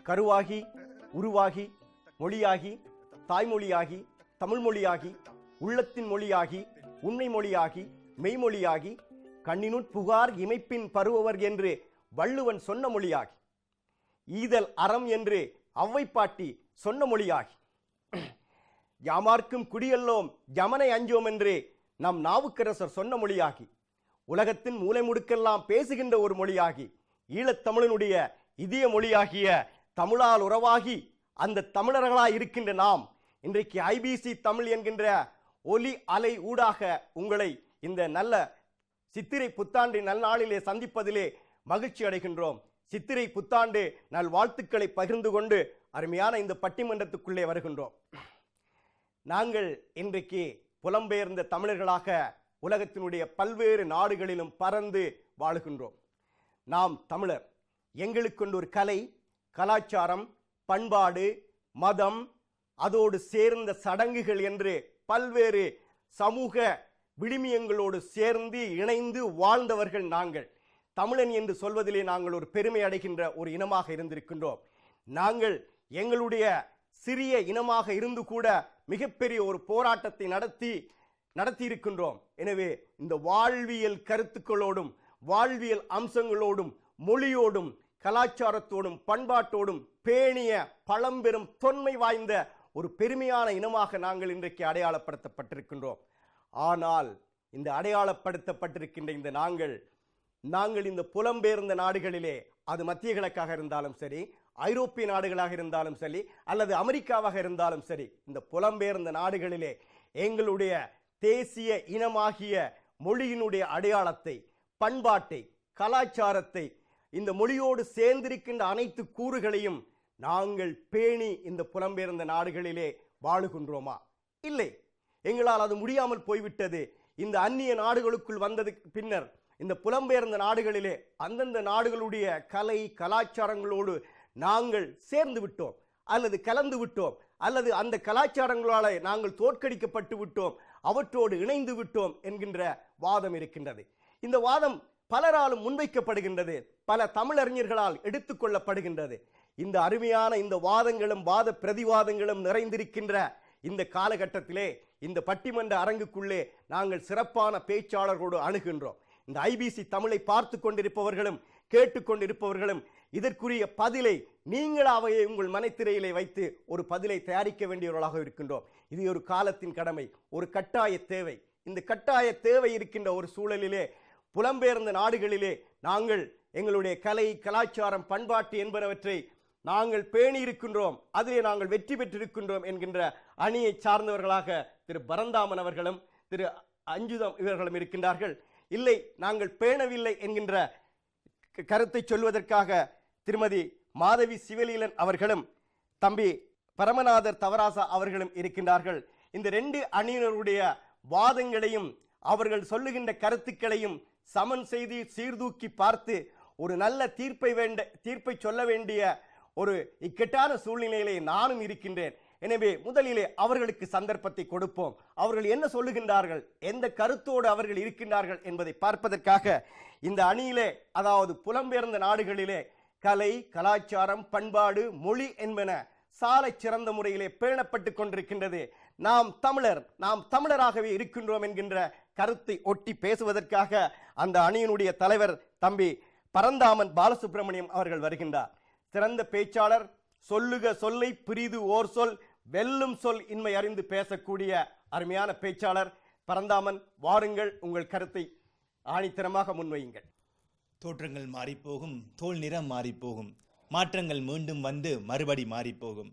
கருவாகி உருவாகி மொழியாகி தாய்மொழியாகி தமிழ்மொழியாகி உள்ளத்தின் மொழியாகி உண்மை மொழியாகி மெய்மொழியாகி கண்ணினுட் புகார் இமைப்பின் பருவவர் என்று வள்ளுவன் சொன்ன மொழியாகி ஈதல் அறம் என்று ஔவைப்பாட்டி சொன்ன மொழியாகி யாமார்க்கும் குடியல்லோம் யமனை அஞ்சோம் என்று நம் நாவுக்கரசர் சொன்ன மொழியாகி உலகத்தின் மூலை முடுக்கெல்லாம் பேசுகின்ற ஒரு மொழியாகி ஈழத்தமிழனுடைய இதய மொழியாகிய தமிழால் உறவாகி அந்த தமிழர்களாய் இருக்கின்ற நாம் இன்றைக்கு ஐபிசி தமிழ் என்கின்ற ஒலி அலை ஊடாக உங்களை இந்த நல்ல சித்திரை புத்தாண்டு நல்நாளிலே சந்திப்பதிலே மகிழ்ச்சி அடைகின்றோம். சித்திரை புத்தாண்டு நல் வாழ்த்துக்களை பகிர்ந்து கொண்டு அருமையான இந்த பட்டிமன்றத்துக்குள்ளே வருகின்றோம். நாங்கள் இன்றைக்கு புலம்பெயர்ந்த தமிழர்களாக உலகத்தினுடைய பல்வேறு நாடுகளிலும் பறந்து வாழுகின்றோம். நாம் தமிழர், எங்களுக்கொண்டு ஒரு கலை, கலாச்சாரம், பண்பாடு, மதம், அதோடு சேர்ந்த சடங்குகள் என்று பல்வேறு சமூக விழுமியங்களோடு சேர்ந்து இணைந்து வாழ்ந்தவர்கள் நாங்கள். தமிழன் என்று சொல்வதிலே நாங்கள் ஒரு பெருமை அடைகின்ற ஒரு இனமாக இருந்திருக்கின்றோம். நாங்கள் எங்களுடைய சிறிய இனமாக இருந்து கூட மிகப்பெரிய ஒரு போராட்டத்தை நடத்தி இருக்கின்றோம். எனவே இந்த வாழ்வியல் கருத்துக்களோடும் வாழ்வியல் அம்சங்களோடும் மொழியோடும் கலாச்சாரத்தோடும் பண்பாட்டோடும் பேணிய பழம்பெரும் தொன்மை வாய்ந்த ஒரு பெருமையான இனமாக நாங்கள் இன்றைக்கு அடையாளப்படுத்தப்பட்டிருக்கின்றோம். ஆனால் இந்த அடையாளப்படுத்தப்பட்டிருக்கின்ற இந்த நாங்கள் இந்த புலம்பெயர்ந்த நாடுகளிலே, அது மத்திய கிழக்காக இருந்தாலும் சரி, ஐரோப்பிய நாடுகளாக இருந்தாலும் சரி, அல்லது அமெரிக்காவாக இருந்தாலும் சரி, இந்த புலம்பெயர்ந்த நாடுகளிலே எங்களுடைய தேசிய இனமாகிய மொழியினுடைய அடையாளத்தை, பண்பாட்டை, கலாச்சாரத்தை, இந்த மொழியோடு சேர்ந்திருக்கின்ற அனைத்து கூறுகளையும் நாங்கள் பேணி இந்த புலம்பெயர்ந்த நாடுகளிலே வாழுகின்றோமா? இல்லை, எங்களால் அது முடியாமல் போய்விட்டது. இந்த அந்நிய நாடுகளுக்குள் வந்ததுக்கு பின்னர் இந்த புலம்பெயர்ந்த நாடுகளிலே அந்தந்த நாடுகளுடைய கலை கலாச்சாரங்களோடு நாங்கள் சேர்ந்து விட்டோம், அல்லது கலந்து விட்டோம், அல்லது அந்த கலாச்சாரங்களால் நாங்கள் தோற்கடிக்கப்பட்டு விட்டோம், அவற்றோடு இணைந்து விட்டோம் என்கின்ற வாதம் இருக்கின்றது. இந்த வாதம் பலராலும் முன்வைக்கப்படுகின்றது, பல தமிழறிஞர்களால் எடுத்துக்கொள்ளப்படுகின்றது. இந்த அருமையான இந்த வாதங்களும் வாத பிரதிவாதங்களும் நிறைந்திருக்கின்ற இந்த காலகட்டத்திலே இந்த பட்டிமன்ற அரங்குக்குள்ளே நாங்கள் சிறப்பான பேச்சாளர்களோடு அணுகின்றோம். இந்த ஐபிசி தமிழை பார்த்து கொண்டிருப்பவர்களும் கேட்டுக்கொண்டிருப்பவர்களும் இதற்குரிய பதிலை நீங்களாகவே உங்கள் மனத்திரையிலே வைத்து ஒரு பதிலை தயாரிக்க வேண்டியவர்களாக இருக்கின்றோம். இது ஒரு காலத்தின் கடமை, ஒரு கட்டாய தேவை. இந்த கட்டாய தேவை இருக்கின்ற ஒரு சூழலிலே புலம்பெயர்ந்த நாடுகளிலே நாங்கள் எங்களுடைய கலை கலாச்சாரம் பண்பாட்டு என்பனவற்றை நாங்கள் பேணி இருக்கின்றோம், அதிலே நாங்கள் வெற்றி பெற்றிருக்கின்றோம் என்கின்ற அணியை சார்ந்தவர்களாக திரு பரந்தாமன் அவர்களும் திரு அஞ்சுதம் இவர்களும் இருக்கின்றார்கள். இல்லை, நாங்கள் பேணவில்லை என்கின்ற கருத்தை சொல்வதற்காக திருமதி மாதவி சிவலீலன் அவர்களும் தம்பி பரமநாதர் தவராசா அவர்களும் இருக்கின்றார்கள். இந்த ரெண்டு அணியினருடைய வாதங்களையும் அவர்கள் சொல்லுகின்ற கருத்துக்களையும் சமன் செய்து சீர்தூக்கி பார்த்து ஒரு நல்ல தீர்ப்பை சொல்ல வேண்டிய ஒரு இக்கட்டான சூழ்நிலையிலே நானும் இருக்கின்றேன். எனவே முதலிலே அவர்களுக்கு சந்தர்ப்பத்தை கொடுப்போம். அவர்கள் என்ன சொல்லுகின்றார்கள், எந்த கருத்தோடு அவர்கள் இருக்கின்றார்கள் என்பதை பார்ப்பதற்காக இந்த அணியிலே, அதாவது புலம்பெயர்ந்த நாடுகளிலே கலை கலாச்சாரம் பண்பாடு மொழி என்பன சாலை சிறந்த முறையிலே பேணப்பட்டு கொண்டிருக்கின்றது. நாம் தமிழராகவே இருக்கின்றோம் என்கின்ற கருத்தை ஒட்டி பேசுவதற்காக அந்த அணியினுடைய தலைவர் தம்பி பரந்தாமன் பாலசுப்ரமணியம் அவர்கள் வருகின்றார். சிறந்த பேச்சாளர், சொல்லுக சொல்லை பிரிது ஓர் சொல் வெல்லும் சொல் இன்மை அறிந்து பேசக்கூடிய அருமையான பேச்சாளர் பரந்தாமன், வாருங்கள், உங்கள் கருத்தை ஆணித்தரமாக முன்வையுங்கள். தோற்றங்கள் மாறிப்போகும், தோல் நிறம் மாறிப்போகும், மாற்றங்கள் மீண்டும் வந்து மறுபடி மாறிப்போகும்,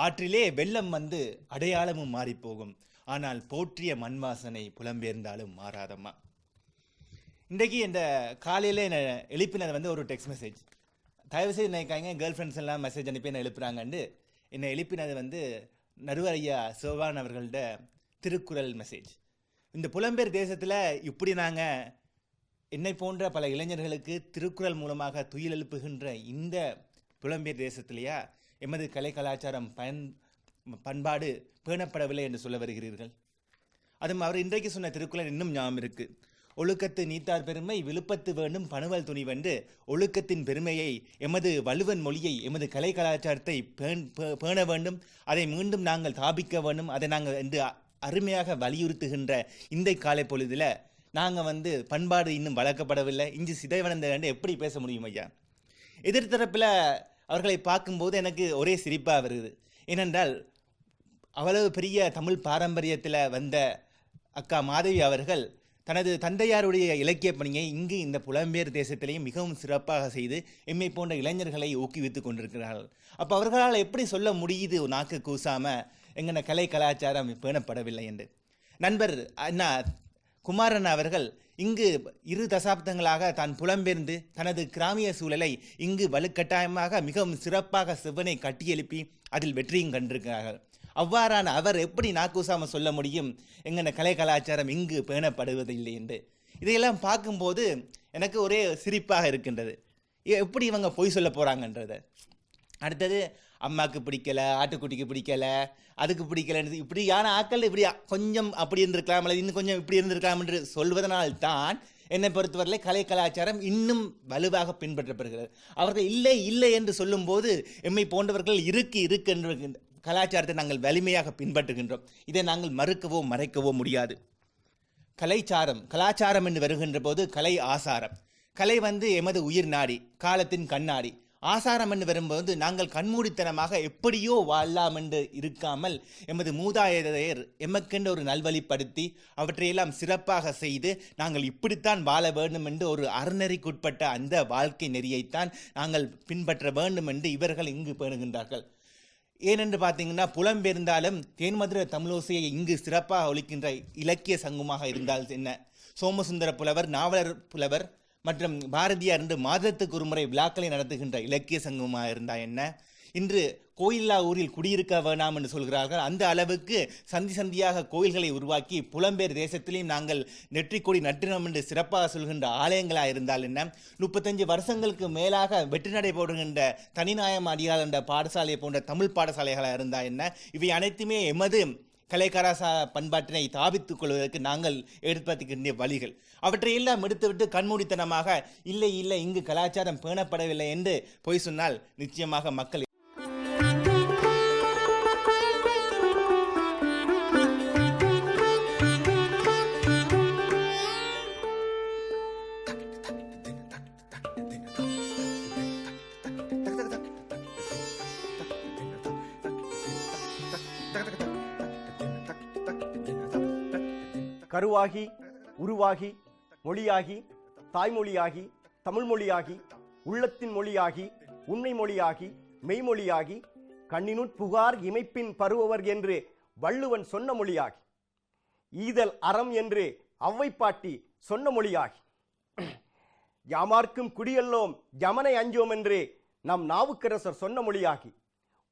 ஆற்றிலே வெள்ளம் வந்து அடையாளமும் மாறிப்போகும், ஆனால் போற்றிய மண் வாசனை புலம்பெயர்ந்தாலும் மாறாதம்மா. இன்றைக்கு இந்த காலையில் என்னை எழுப்பினது ஒரு டெக்ஸ்ட் மெசேஜ். தயவுசெய்து நினைக்காங்க கேர்ள் ஃப்ரெண்ட்ஸ் எல்லாம் மெசேஜ் அனுப்பி என்ன எழுப்புறாங்கன்னு. என்னை எழுப்பினது வந்து நடுவர் ஐயா சிவபான் அவர்களோட திருக்குறள் மெசேஜ். இந்த புலம்பெயர் தேசத்தில் இப்படி நாங்கள் என்னை போன்ற பல இளைஞர்களுக்கு திருக்குறள் மூலமாக துயில் எழுப்புகின்ற இந்த புலம்பெயர் தேசத்திலேயா எமது கலை கலாச்சாரம் பண்பாடு பேணப்படவில்லை என்று சொல்ல வருகிறீர்கள்? அதுவும் அவர் இன்றைக்கு சொன்ன திருக்குறள் இன்னும் ஞாபகம் இருக்கு. ஒழுக்கத்து நீத்தார் பெருமை விழுப்பத்து வேண்டும் பணுவல் துணிவென்று ஒழுக்கத்தின் பெருமையை, எமது வள்ளுவன் மொழியை, எமது கலை கலாச்சாரத்தை பேண வேண்டும், அதை மீண்டும் நாங்கள் தாபிக்க வேண்டும், அதை நாங்கள் என்று அருமையாக வலியுறுத்துகின்ற இந்த காலை பொழுதில் நாங்கள் வந்து பண்பாடு இன்னும் வளர்க்கப்படவில்லை, இஞ்சி சிதைவடைந்த என்று எப்படி பேச முடியும் ஐயா? எதிர்த்தரப்பில் அவர்களை பார்க்கும்போது எனக்கு ஒரே சிரிப்பாக வருது. ஏனென்றால் அவ்வளவு பெரிய தமிழ் பாரம்பரியத்தில் வந்த அக்கா மாதவி அவர்கள் தனது தந்தையாருடைய இலக்கிய பணியை இங்கு இந்த புலம்பெயர் தேசத்திலேயும் மிகவும் சிறப்பாக செய்து எம்மை போன்ற இளைஞர்களை ஊக்குவித்துக் கொண்டிருக்கிறார்கள். அப்போ அவர்களால் எப்படி சொல்ல முடியுது நாக்கு கூசாமல் எங்கன கலை கலாச்சாரம் பேணப்படவில்லை என்று? நண்பர் அண்ணா குமாரன் அவர்கள் இங்கு 2 தசாப்தங்களாக தான் புலம்பெயர்ந்து தனது கிராமிய சூழலை இங்கு வலுக்கட்டாயமாக மிகவும் சிறப்பாக செவ்வனை கட்டியெழுப்பி அதில் வெற்றியும் கண்டிருக்கிறார்கள். அவ்வாறான அவர் எப்படி நாக்கூசாம சொல்ல முடியும் எங்கன கலை கலாச்சாரம் இங்கு பேணப்படுவதில்லை என்று? இதையெல்லாம் பார்க்கும்போது எனக்கு ஒரே சிரிப்பாக இருக்கின்றது. எப்படி இவங்க பொய் சொல்ல போகிறாங்கன்றத. அடுத்தது அம்மாவுக்கு பிடிக்கல, ஆட்டுக்குட்டிக்கு பிடிக்கல, அதுக்கு பிடிக்கலன்றது இப்படியான ஆக்கள் இப்படி கொஞ்சம் அப்படி இருந்திருக்கலாம் அல்லது இன்னும் கொஞ்சம் இப்படி இருந்திருக்கலாம் என்று சொல்வதனால்தான் என்னை பொறுத்தவரையிலே கலை கலாச்சாரம் இன்னும் வலுவாக பின்பற்றப்படுகிறது. அவர்கள் இல்லை இல்லை என்று சொல்லும்போது எம்மை போன்றவர்கள் இருக்கு என்று கலாச்சாரத்தை நாங்கள் வலிமையாக பின்பற்றுகின்றோம். இதை நாங்கள் மறுக்கவோ மறைக்கவோ முடியாது. கலாச்சாரம் என்று வருகின்ற போது கலை ஆசாரம். கலை வந்து எமது உயிர் நாடி, காலத்தின் கண்ணாடி. ஆசாரம் என்று வரும்போது நாங்கள் கண்மூடித்தனமாக எப்படியோ வாழலாம் என்று இருக்காமல் எமது மூதாதையர் எமக்கென்று ஒரு நல்வழிப்படுத்தி அவற்றையெல்லாம் சிறப்பாக செய்து நாங்கள் இப்படித்தான் வாழ வேண்டும் என்று ஒரு அறநெறிக்குட்பட்ட அந்த வாழ்க்கை நெறியைத்தான் நாங்கள் பின்பற்ற வேண்டும் என்று இவர்கள் இங்கு பேணுகின்றார்கள். ஏனென்று பார்த்தீங்கன்னா, புலம்பெயர்ந்தாலும் தேன்மதுர தமிழோசையை இங்கு சிறப்பாக ஒலிக்கின்ற இலக்கிய சங்கமாக இருந்தால் என்ன, சோமசுந்தர புலவர், நாவலர் புலவர் மற்றும் பாரதியார் என்று மாதத்துக்கு ஒரு முறை விழாக்களை நடத்துகின்ற இலக்கிய சங்கமாக இருந்தால் என்ன, இன்று கோயில்லா ஊரில் குடியிருக்க வேணாம் என்று சொல்கிறார்கள். அந்த அளவுக்கு சந்தி சந்தியாக கோயில்களை உருவாக்கி புலம்பெயர் தேசத்திலையும் நாங்கள் நெற்றிக்கொடி நட்டினம் என்று சிறப்பாக சொல்கின்ற ஆலயங்களாக இருந்தால் என்ன, 35 வருஷங்களுக்கு மேலாக வெற்றி நடை போடுகின்ற தனிநாயம் அடியார் என்ற பாடசாலை போன்ற தமிழ் பாடசாலைகளாக இருந்தால் என்ன, இவை அனைத்துமே எமது கலைக்கலாசா பண்பாட்டினை தாபித்துக் கொள்வதற்கு நாங்கள் ஏற்படுத்துகின்ற வழிகள். அவற்றையெல்லாம் எடுத்துவிட்டு கண்மூடித்தனமாக இல்லை இல்லை இங்கு கலாச்சாரம் பேணப்படவில்லை என்று பொய் சொன்னால் நிச்சயமாக மக்கள் கருவாகி, உருவாகி, மொழியாகி, தாய்மொழியாகி, தமிழ் மொழியாகி, உள்ளத்தின் மொழியாகி, உண்மை மொழியாகி, மெய்மொழியாகி, கண்ணினுட் புகார் இமைப்பின் பருவவர் என்று வள்ளுவன் சொன்ன மொழியாகி, ஈதல் அறம் என்று ஔவைப்பாட்டி சொன்ன மொழியாகி, யாமார்க்கும் குடியல்லோம் யமனை அஞ்சோம் என்று நம் நாவுக்கரசர் சொன்ன மொழியாகி,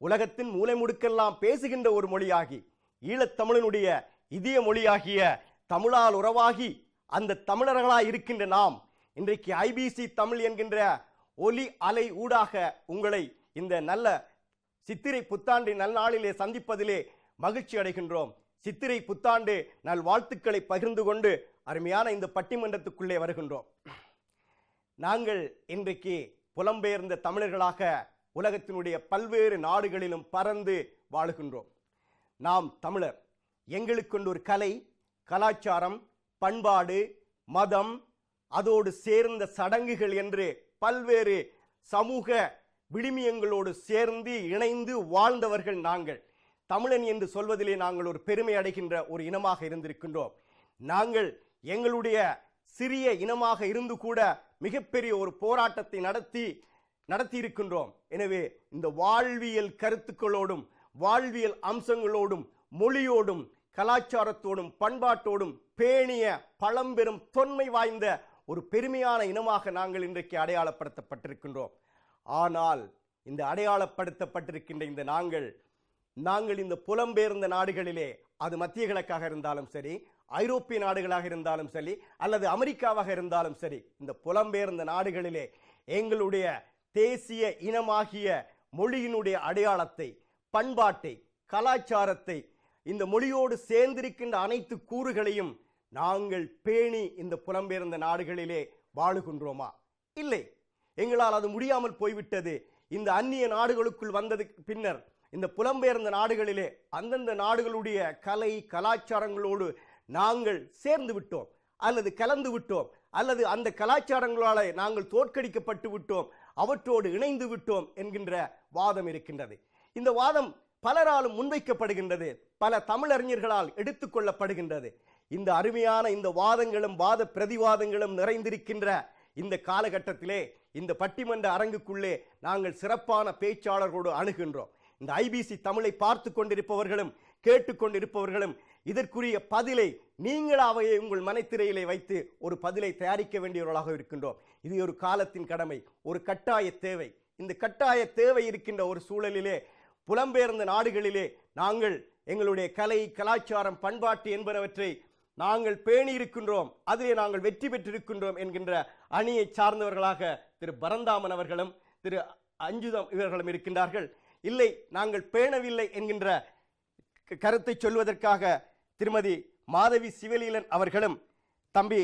உலகத்தின் மூலை முடுக்கெல்லாம் பேசுகின்ற ஒரு மொழியாகி, ஈழத்தமிழனுடைய இதய மொழியாகிய தமிழால் உறவாகி அந்த தமிழர்களாய் இருக்கின்ற நாம் இன்றைக்கு ஐபிசி தமிழ் என்கின்ற ஒலி அலை ஊடாக உங்களை இந்த நல்ல சித்திரை புத்தாண்டு நல்நாளிலே சந்திப்பதிலே மகிழ்ச்சி அடைகின்றோம். சித்திரை புத்தாண்டு நல் வாழ்த்துக்களை பகிர்ந்து கொண்டு அருமையான இந்த பட்டிமன்றத்துக்குள்ளே வருகின்றோம். நாங்கள் இன்றைக்கு புலம்பெயர்ந்த தமிழர்களாக உலகத்தினுடைய பல்வேறு நாடுகளிலும் பறந்து வாழுகின்றோம். நாம் தமிழர், எங்களுக்கொண்டு ஒரு கலை, கலாச்சாரம், பண்பாடு, மதம், அதோடு சேர்ந்த சடங்குகள் என்று பல்வேறு சமூக விழுமியங்களோடு சேர்ந்து இணைந்து வாழ்ந்தவர்கள் நாங்கள். தமிழன் என்று சொல்வதிலே நாங்கள் ஒரு பெருமை அடைகின்ற ஒரு இனமாக இருந்திருக்கின்றோம். நாங்கள் எங்களுடைய சிறிய இனமாக இருந்து கூட மிகப்பெரிய ஒரு போராட்டத்தை நடத்தி இருக்கின்றோம். எனவே இந்த வாழ்வியல் கருத்துக்களோடும் வாழ்வியல் அம்சங்களோடும் மொழியோடும் கலாச்சாரத்தோடும் பண்பாட்டோடும் பேணிய பழம்பெரும் தொன்மை வாய்ந்த ஒரு பெருமையான இனமாக நாங்கள் இன்றைக்கு அடையாளப்படுத்தப்பட்டிருக்கின்றோம். ஆனால் இந்த அடையாளப்படுத்தப்பட்டிருக்கின்ற இந்த நாங்கள் இந்த புலம்பெயர்ந்த நாடுகளிலே, அது மத்திய கிழக்காக இருந்தாலும் சரி, ஐரோப்பிய நாடுகளாக இருந்தாலும் சரி, அல்லது அமெரிக்காவாக இருந்தாலும் சரி, இந்த புலம்பெயர்ந்த நாடுகளிலே எங்களுடைய தேசிய இனமாகிய மொழியினுடைய அடையாளத்தை, பண்பாட்டை, கலாச்சாரத்தை, இந்த மொழியோடு சேர்ந்திருக்கின்ற அனைத்து கூறுகளையும் நாங்கள் பேணி இந்த புலம்பெயர்ந்த நாடுகளிலே வாழுகின்றோமா? இல்லை, எங்களால் அது முடியாமல் போய்விட்டது. இந்த அந்நிய நாடுகளுக்குள் வந்ததுக்கு பின்னர் இந்த புலம்பெயர்ந்த நாடுகளிலே அந்தந்த நாடுகளுடைய கலை கலாச்சாரங்களோடு நாங்கள் சேர்ந்து விட்டோம், அல்லது கலந்து விட்டோம், அல்லது அந்த கலாச்சாரங்களால் நாங்கள் தோற்கடிக்கப்பட்டு விட்டோம், அவற்றோடு இணைந்து விட்டோம் என்கின்ற வாதம் இருக்கின்றது. இந்த வாதம் பலராலும் முன்வைக்கப்படுகின்றது, பல தமிழறிஞர்களால் எடுத்துக்கொள்ளப்படுகின்றது. இந்த அருமையான இந்த வாதங்களும் வாத பிரதிவாதங்களும் நிறைந்திருக்கின்ற இந்த காலகட்டத்திலே இந்த பட்டிமன்ற அரங்குக்குள்ளே நாங்கள் சிறப்பான பேச்சாளர்களோடு அணுகின்றோம். இந்த ஐபிசி தமிழை பார்த்து கொண்டிருப்பவர்களும் கேட்டுக்கொண்டிருப்பவர்களும் இதற்குரிய பதிலை நீங்களாகவே உங்கள் மனத்திரையிலே வைத்து ஒரு பதிலை தயாரிக்க வேண்டியவர்களாக இருக்கின்றோம். இது ஒரு காலத்தின் கடமை, ஒரு கட்டாய தேவை. இந்த கட்டாய தேவை இருக்கின்ற ஒரு சூழலிலே புலம்பெயர்ந்த நாடுகளிலே நாங்கள் எங்களுடைய கலை கலாச்சாரம் பண்பாட்டு என்பனவற்றை நாங்கள் பேணி இருக்கின்றோம், அதிலே நாங்கள் வெற்றி பெற்றிருக்கின்றோம் என்கின்ற அணியை சார்ந்தவர்களாக திரு பரந்தாமன் அவர்களும் திரு அஞ்சுதம் இவர்களும் இருக்கின்றார்கள். இல்லை, நாங்கள் பேணவில்லை என்கின்ற கருத்தை சொல்வதற்காக திருமதி மாதவி சிவலீலன் அவர்களும் தம்பி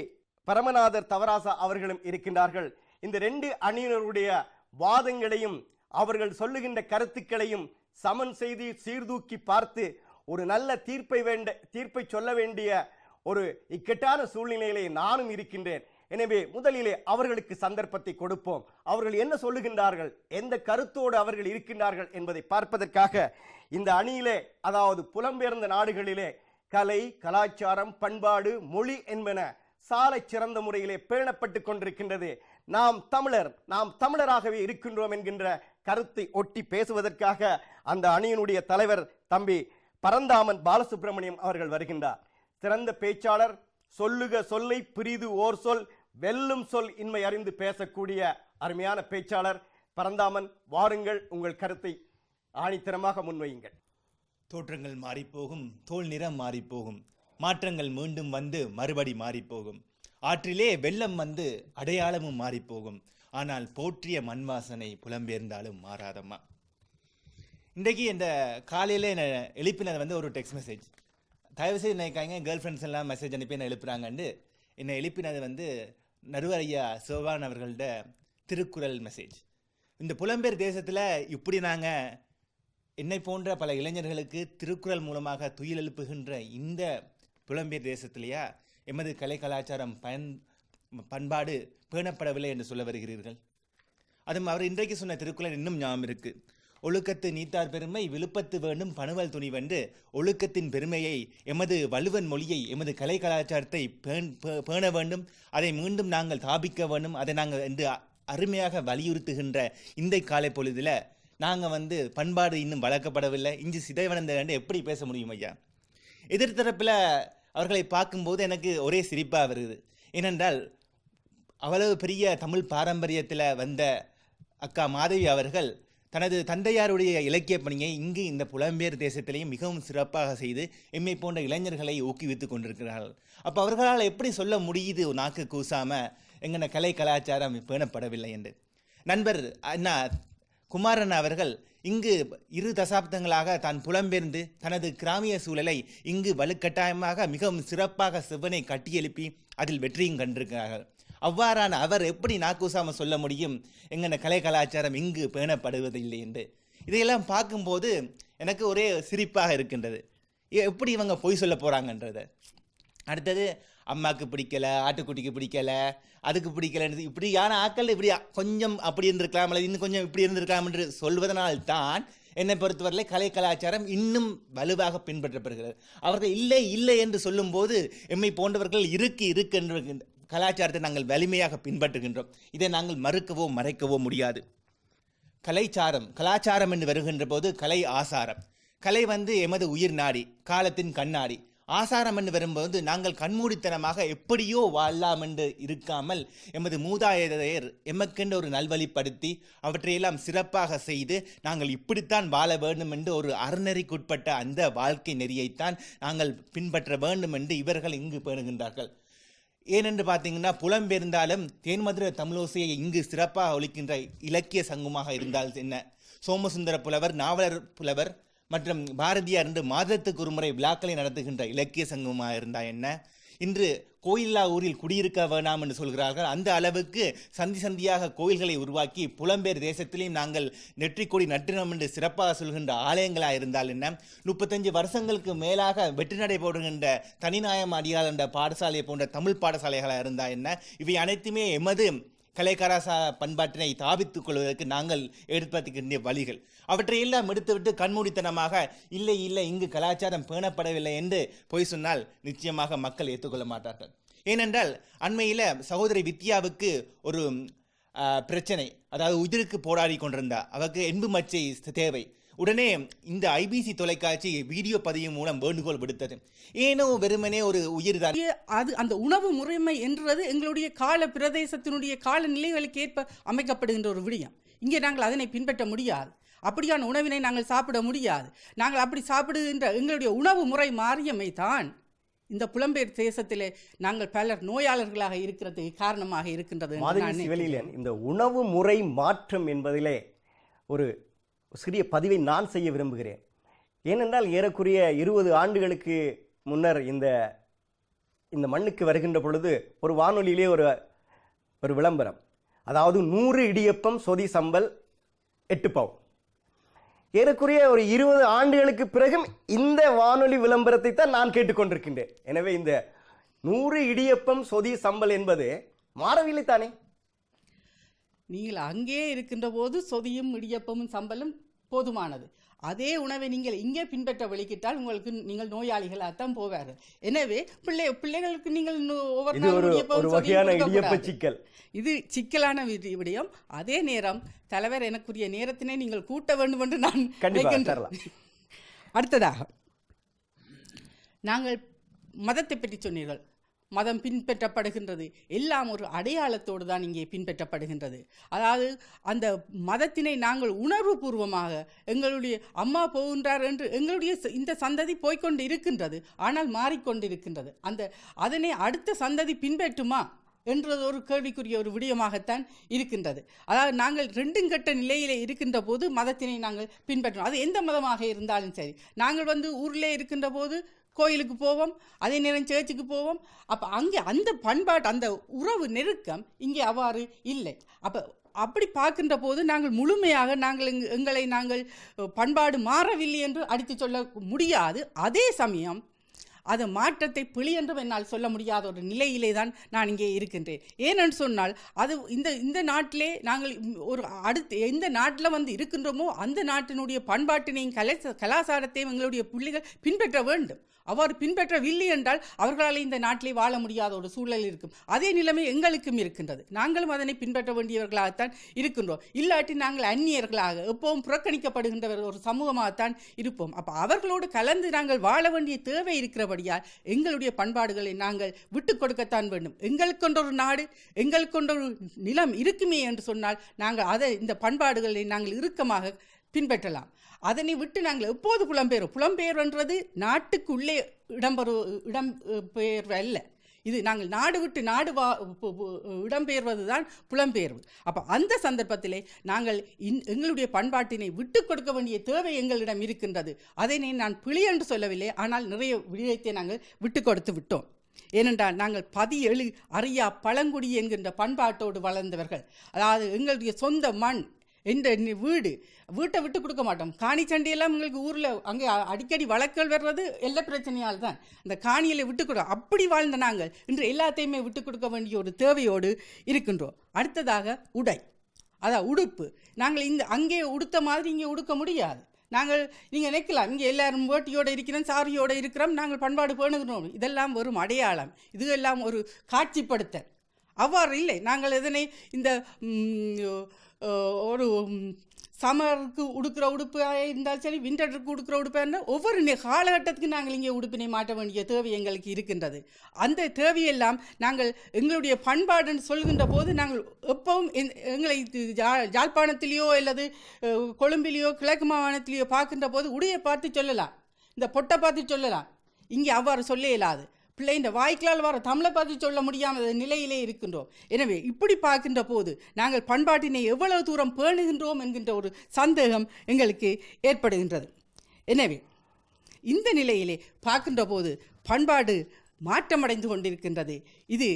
பரமநாதர் தவராசா அவர்களும் இருக்கின்றார்கள். இந்த ரெண்டு அணியினருடைய வாதங்களையும் அவர்கள் சொல்லுகின்ற கருத்துக்களையும் சமன் செய்து சீர்தூக்கி பார்த்து ஒரு நல்ல தீர்ப்பை சொல்ல வேண்டிய ஒரு இக்கட்டான சூழ்நிலையிலே நானும் இருக்கின்றேன். எனவே முதலிலே அவர்களுக்கு சந்தர்ப்பத்தை கொடுப்போம். அவர்கள் என்ன சொல்லுகின்றார்கள், எந்த கருத்தோடு அவர்கள் இருக்கின்றார்கள் என்பதை பார்ப்பதற்காக இந்த அணியிலே, அதாவது புலம்பெயர்ந்த நாடுகளிலே கலை கலாச்சாரம் பண்பாடு மொழி என்பன சாலை சிறந்த முறையிலே பேணப்பட்டு கொண்டிருக்கின்றது. நாம் தமிழராகவே இருக்கின்றோம் என்கின்ற கருத்தை ஒட்டி பேசுவதற்காக அந்த அணியினுடைய தலைவர் தம்பி பரந்தாமன் பாலசுப்ரமணியம் அவர்கள் வருகின்றார். சிறந்த பேச்சாளர், சொல்லுக சொல்லை பிரிது ஓர் சொல் வெல்லும் சொல் இன்மை அறிந்து பேசக்கூடிய அருமையான பேச்சாளர் பரந்தாமன், வாருங்கள், உங்கள் கருத்தை ஆணித்தரமாக முன்வையுங்கள். தோற்றங்கள் மாறிப்போகும், தோல் நிறம் மாறிப்போகும், மாற்றங்கள் மீண்டும் வந்து மறுபடி மாறிப்போகும். ஆற்றிலே வெள்ளம் வந்து அடையாளமும் மாறிப்போகும், ஆனால் போற்றிய மண் வாசனை புலம்பெயர்ந்தாலும் மாறாதம்மா. இன்றைக்கு இந்த காலையில் என்னை எழுப்பினது வந்து ஒரு டெக்ஸ்ட் மெசேஜ். தயவுசெய்து நினைக்காங்க கேர்ள் ஃப்ரெண்ட்ஸ் எல்லாம் மெசேஜ் அனுப்பி என்ன எழுப்புறாங்கன்னு. என்னை எழுப்பினது வந்து நடுவர் ஐயா சிவபான் அவர்களோட திருக்குறள் மெசேஜ். இந்த புலம்பெயர் தேசத்தில் இப்படி நாங்கள் என்னை போன்ற பல இளைஞர்களுக்கு திருக்குறள் மூலமாக துயில் எழுப்புகின்ற இந்த புலம்பெயர் தேசத்திலேயா எமது கலை கலாச்சாரம் பண்பாடு பேணப்படவில்லை என்று சொல்ல வருகிறீர்கள்? அதுவும் அவர் இன்றைக்கு சொன்ன திருக்குறள் இன்னும் ஞாபகம் இருக்கு. ஒழுக்கத்து நீத்தார் பெருமை விழுப்பத்து வேண்டும் பணுவல் துணிவென்று ஒழுக்கத்தின் பெருமையை, எமது வலுவன் மொழியை, எமது கலை கலாச்சாரத்தை பேண வேண்டும், அதை மீண்டும் நாங்கள் தாபிக்க வேண்டும், அதை நாங்கள் என்று அருமையாக வலியுறுத்துகின்ற இந்த காலை பொழுதில் நாங்கள் வந்து பண்பாடு இன்னும் வளர்க்கப்படவில்லை, இஞ்சி சிதைவடைந்த எப்படி பேச முடியும் ஐயா? எதிர்த்தரப்பில் அவர்களை பார்க்கும்போது எனக்கு ஒரே சிரிப்பாக வருது. ஏனென்றால் அவ்வளவு பெரிய தமிழ் பாரம்பரியத்தில் வந்த அக்கா மாதவி அவர்கள் தனது தந்தையாருடைய இலக்கிய பணியை இங்கு இந்த புலம்பெயர் தேசத்திலேயும் மிகவும் சிறப்பாக செய்து எம்மை போன்ற இளைஞர்களை ஊக்குவித்துக் கொண்டிருக்கிறார்கள். அப்போ அவர்களால் எப்படி சொல்ல முடியுது நாக்கு கூசாமல் எங்கன கலை கலாச்சாரம் பேணப்படவில்லை என்று? நண்பர் அண்ணா குமாரன் அவர்கள் இங்கு 2 தசாப்தங்களாக தான் புலம்பெயர்ந்து தனது கிராமிய சூழலை இங்கு வலுக்கட்டாயமாக மிகவும் சிறப்பாக செவ்வனை கட்டியெழுப்பி அதில் வெற்றியும் கண்டிருக்கிறார்கள். அவ்வாறான அவர் எப்படி நாக்கூசாமல் சொல்ல முடியும் எங்கன கலை கலாச்சாரம் இங்கு பேணப்படுவதில்லை என்று? இதையெல்லாம் பார்க்கும்போது எனக்கு ஒரே சிரிப்பாக இருக்கின்றது. எப்படி இவங்க பொய் சொல்ல போகிறாங்கன்றத. அடுத்தது அம்மாவுக்கு பிடிக்கலை, ஆட்டுக்குட்டிக்கு பிடிக்கலை, அதுக்கு பிடிக்கலைன்றது இப்படியான ஆக்கள் இப்படி கொஞ்சம் அப்படி இருந்திருக்கலாம் அல்லது இன்னும் கொஞ்சம் இப்படி இருந்திருக்கலாம் என்று சொல்வதனால்தான் என்னை பொறுத்தவரை கலை கலாச்சாரம் இன்னும் வலுவாக பின்பற்றப்படுகிறது. அவர்கள் இல்லை இல்லை என்று சொல்லும்போது எம்மை போன்றவர்கள் இருக்கு என்று கலாச்சாரத்தை நாங்கள் வலிமையாக பின்பற்றுகின்றோம். இதை நாங்கள் மறுக்கவோ மறைக்கவோ முடியாது. கலாச்சாரம் என்று வருகின்ற போது கலை ஆசாரம். கலை வந்து எமது உயிர் நாடி, காலத்தின் கண்ணாடி. ஆசாரம் என்று வரும்போது நாங்கள் கண்மூடித்தனமாக எப்படியோ வாழலாம் என்று இருக்காமல் எமது மூதாதையர் எமக்கென்று ஒரு நல்வழிப்படுத்தி அவற்றையெல்லாம் சிறப்பாக செய்து நாங்கள் இப்படித்தான் வாழ வேண்டும் என்று ஒரு அறநெறிக்குட்பட்ட அந்த வாழ்க்கை நெறியைத்தான் நாங்கள் பின்பற்ற வேண்டும் என்று இவர்கள் இங்கு பேணுகின்றார்கள். ஏனென்று பார்த்தீங்கன்னா, புலம்பெயர்ந்தாலும் தேன்மதுர தமிழோசையை இங்கு சிறப்பாக ஒலிக்கின்ற இலக்கிய சங்கமாக இருந்தால் என்ன, சோமசுந்தர புலவர், நாவலர் புலவர் மற்றும் பாரதியார் என்று மாதத்துக்கு ஒரு முறை விழாக்களை நடத்துகின்ற இலக்கிய சங்கமாக இருந்தால் என்ன, இன்று கோயில்லா ஊரில் குடியிருக்க வேண்டாம் என்று சொல்கிறார்கள். அந்த அளவுக்கு சந்தி சந்தியாக கோயில்களை உருவாக்கி புலம்பெயர் தேசத்திலேயும் நாங்கள் நெற்றிக்கொடி நட்டினம் என்று சிறப்பாக சொல்கின்ற ஆலயங்களாக இருந்தால் என்ன, 35 வருஷங்களுக்கு மேலாக வெற்றி நடை போடுகின்ற தனிநாயம் அடியார் என்ற பாடசாலை போன்ற தமிழ் பாடசாலைகளாக இருந்தால் என்ன, இவை அனைத்துமே எமது கலைக்கலாசா பண்பாட்டினை தாபித்துக் கொள்வதற்கு நாங்கள் ஏற்படுத்துகின்ற வழிகள். அவற்றையெல்லாம் எடுத்துவிட்டு கண்மூடித்தனமாக இல்லை இல்லை இங்கு கலாச்சாரம் பேணப்படவில்லை என்று பொய் சொன்னால் நிச்சயமாக மக்கள் ஏற்றுக்கொள்ள மாட்டார்கள். ஏனென்றால் அண்மையில் சகோதரி வித்யாவுக்கு ஒரு பிரச்சனை, அதாவது உயிருக்கு போராடி கொண்டிருந்தார். அவருக்கு என்பு மச்சை தேவை. உடனே இந்த ஐபிசி தொலைக்காட்சி வீடியோ பதிவு மூலம் வேண்டுகோள் விடுத்தது. ஏனோ வெறுமனே ஒரு உயிர் தான் அது. அந்த உணவு முறைமை என்றது எங்களுடைய கால பிரதேசத்தினுடைய கால நிலைகளுக்கு ஏற்ப அமைக்கப்படுகின்ற ஒரு விடயம். இங்கே நாங்கள் அதனை பின்பற்ற முடியாது. அப்படியான உணவினை நாங்கள் சாப்பிட முடியாது. நாங்கள் அப்படி சாப்பிடுகின்ற எங்களுடைய உணவு முறை மாறியமை தான் இந்த புலம்பெயர் தேசத்திலே நாங்கள் பலர் நோயாளர்களாக இருக்கிறதுக்கு காரணமாக இருக்கின்றது. இந்த உணவு முறை மாற்றம் என்பதிலே ஒரு சிறிய பதிவை நான் செய்ய விரும்புகிறேன். ஏனென்றால் ஏறக்குறைய 20 ஆண்டுகளுக்கு முன்னர் இந்த மண்ணுக்கு வருகின்ற பொழுது ஒரு வானொலியிலே ஒரு விளம்பரம், அதாவது 100 இடியப்பம் சொதி சம்பல் 8 பவுன். ஏறக்குறைய ஒரு 20 ஆண்டுகளுக்கு பிறகும் இந்த வானொலி விளம்பரத்தை தான் நான் கேட்டுக்கொண்டிருக்கின்றேன். எனவே இந்த 100 இடியப்பம் சொதி சம்பல் என்பது மாறவில்லை தானே? நீங்கள் அங்கே இருக்கின்ற போது சொதியும் இடியப்பமும் சம்பலும் போதுமானது. அதே உணவை நீங்கள் இங்கே பின்பற்ற வெளிக்கிட்டால் நீங்கள் நோயாளிகளாகத்தான் போவார்கள். எனவே பிள்ளைகளுக்கு நீங்கள் ஒரு வகையான இடியப்ப சிக்கல், இது சிக்கலான விடயம். அதே நேரம் தலைவர் எனக்குரிய நேரத்தினை நீங்கள் கூட்ட வேண்டும் என்று நான் நினைக்கின்றேன். அடுத்ததாக நாங்கள் மதத்தை பற்றி சொன்னீர்கள். மதம் பின்பற்றப்படுகின்றது, எல்லாம் ஒரு அடையாளத்தோடு தான் இங்கே பின்பற்றப்படுகின்றது. அதாவது அந்த மதத்தினை நாங்கள் உணர்வு பூர்வமாக எங்களுடைய அம்மா போகின்றார் என்று எங்களுடைய இந்த சந்ததி போய்கொண்டு இருக்கின்றது, ஆனால் மாறிக்கொண்டிருக்கின்றது. அதனை அடுத்த சந்ததி பின்பற்றுமா என்றது ஒரு கேள்விக்குரிய ஒரு விடயமாகத்தான் இருக்கின்றது. அதாவது நாங்கள் 2 கட்ட நிலையிலே இருக்கின்ற போது மதத்தினை நாங்கள் பின்பற்றோம். அது எந்த மதமாக இருந்தாலும் சரி. நாங்கள் ஊரிலே இருக்கின்ற போது கோயிலுக்கு போவோம், அதே நேரம் சேர்ச்சுக்கு போவோம். அப்போ அங்கே அந்த பண்பாட்டு அந்த உறவு நெருக்கம் இங்கே அவ்வாறு இல்லை. அப்படி பார்க்கின்ற போது நாங்கள் முழுமையாக எங்களை நாங்கள் பண்பாடு மாறவில்லை என்று அடித்து சொல்ல முடியாது. அதே சமயம் அது மாற்றத்தை பிழை என்றும் என்னால் சொல்ல முடியாத ஒரு நிலையிலே தான் நான் இங்கே இருக்கின்றேன். ஏனென்று சொன்னால் அது இந்த நாட்டிலே நாங்கள் ஒரு அடுத்து எந்த நாட்டில் இருக்கின்றோமோ அந்த நாட்டினுடைய பண்பாட்டினையும் கலாச்சாரத்தையும் எங்களுடைய பிள்ளைகள் பின்பற்ற வேண்டும். அவ்வாறு பின்பற்றவில்லை என்றால் அவர்களால் இந்த நாட்டிலே வாழ முடியாத ஒரு சூழல் இருக்கும். அதே நிலைமை எங்களுக்கும் இருக்கின்றது. நாங்களும் அதனை பின்பற்ற வேண்டியவர்களாகத்தான் இருக்கின்றோம். இல்லாட்டி நாங்கள் அந்நியர்களாக எப்பவும் புறக்கணிக்கப்படுகின்ற ஒரு சமூகமாகத்தான் இருப்போம். அப்போ அவர்களோடு கலந்து நாங்கள் வாழ வேண்டிய தேவை இருக்கிறபடியால் எங்களுடைய பண்பாடுகளை நாங்கள் விட்டு கொடுக்கத்தான் வேண்டும். எங்களுக்கொண்டொரு நாடு, எங்களுக்கொண்டொரு நிலம் இருக்குமே என்று சொன்னால் நாங்கள் இந்த பண்பாடுகளை நாங்கள் இறுக்கமாக பின்பற்றலாம். அதனை விட்டு நாங்கள் எப்போது புலம்பெயர்ன்றது நாட்டுக்குள்ளே இடம்பெயர்வு அல்ல. இது நாங்கள் நாடு விட்டு நாடு இடம்பெயர்வது தான் புலம்பெயர்வு. அப்போ அந்த சந்தர்ப்பத்திலே நாங்கள் எங்களுடைய பண்பாட்டினை விட்டு கொடுக்க வேண்டிய தேவை எங்களிடம் இருக்கின்றது. அதனை நான் பிழை என்று சொல்லவில்லை, ஆனால் நிறைய விடயத்தை நாங்கள் விட்டு கொடுத்து விட்டோம். ஏனென்றால் நாங்கள் 17 அறியா பழங்குடி என்கின்ற பண்பாட்டோடு வளர்ந்தவர்கள். அதாவது எங்களுடைய சொந்த மண் என்ற வீட்டை விட்டு கொடுக்க மாட்டோம். காணி சண்டையெல்லாம் எங்களுக்கு ஊரில் அங்கே அடிக்கடி வழக்குகள் வர்றது எல்லா பிரச்சனையால் தான். அந்த காணியில் விட்டு கொடு அப்படி வாழ்ந்த நாங்கள் இன்று எல்லாத்தையுமே விட்டு கொடுக்க வேண்டிய ஒரு தேவையோடு இருக்கின்றோம். அடுத்ததாக உடை, அதான் உடுப்பு. நாங்கள் அங்கே உடுத்த மாதிரி இங்கே உடுக்க முடியாது. நீங்கள் நினைக்கலாம் இங்கே எல்லாரும் வேட்டியோடு இருக்கிறோம், சாரியோடு இருக்கிறோம், நாங்கள் பண்பாடு பேணுகிறோம். இதெல்லாம் வெறும் அடையாளம், இது எல்லாம் ஒரு காட்சிப்படுத்தல். அவ்வாறு இல்லை. நாங்கள் இதனை இந்த ஒரு சம்மருக்கு உடுக்கிற உடுப்பாக இருந்தாலும் சரி, விண்டருக்கு உடுக்கிற உடுப்பாக இருந்தால் ஒவ்வொரு காலகட்டத்துக்கு நாங்கள் இங்கே உடுப்பினை மாற்ற வேண்டிய தேவை எங்களுக்கு இருக்கின்றது. அந்த தேவையெல்லாம் நாங்கள் எங்களுடைய பண்பாடுன்னு சொல்கின்ற போது நாங்கள் எப்பவும் எங்களை யாழ்ப்பாணத்திலேயோ அல்லது கொழும்பிலேயோ கிழக்கு மாகாணத்திலேயோ பார்க்கின்ற போது உடையை பார்த்து சொல்லலாம், இந்த பொட்டை பார்த்து சொல்லலாம். இங்கே அவ்வாறு சொல்ல இயலாது. பிள்ளை இந்த வாய்க்களால் வர தமிழை பார்த்து சொல்ல முடியாத நிலையிலே இருக்கின்றோம். எனவே இப்படி பார்க்கின்ற போது நாங்கள் பண்பாட்டினை எவ்வளவு தூரம் பேணுகின்றோம் என்கின்ற ஒரு சந்தேகம் எங்களுக்கு ஏற்படுகின்றது. எனவே இந்த நிலையிலே பார்க்கின்ற போது பண்பாடு மாற்றமடைந்து கொண்டிருக்கின்றது. இது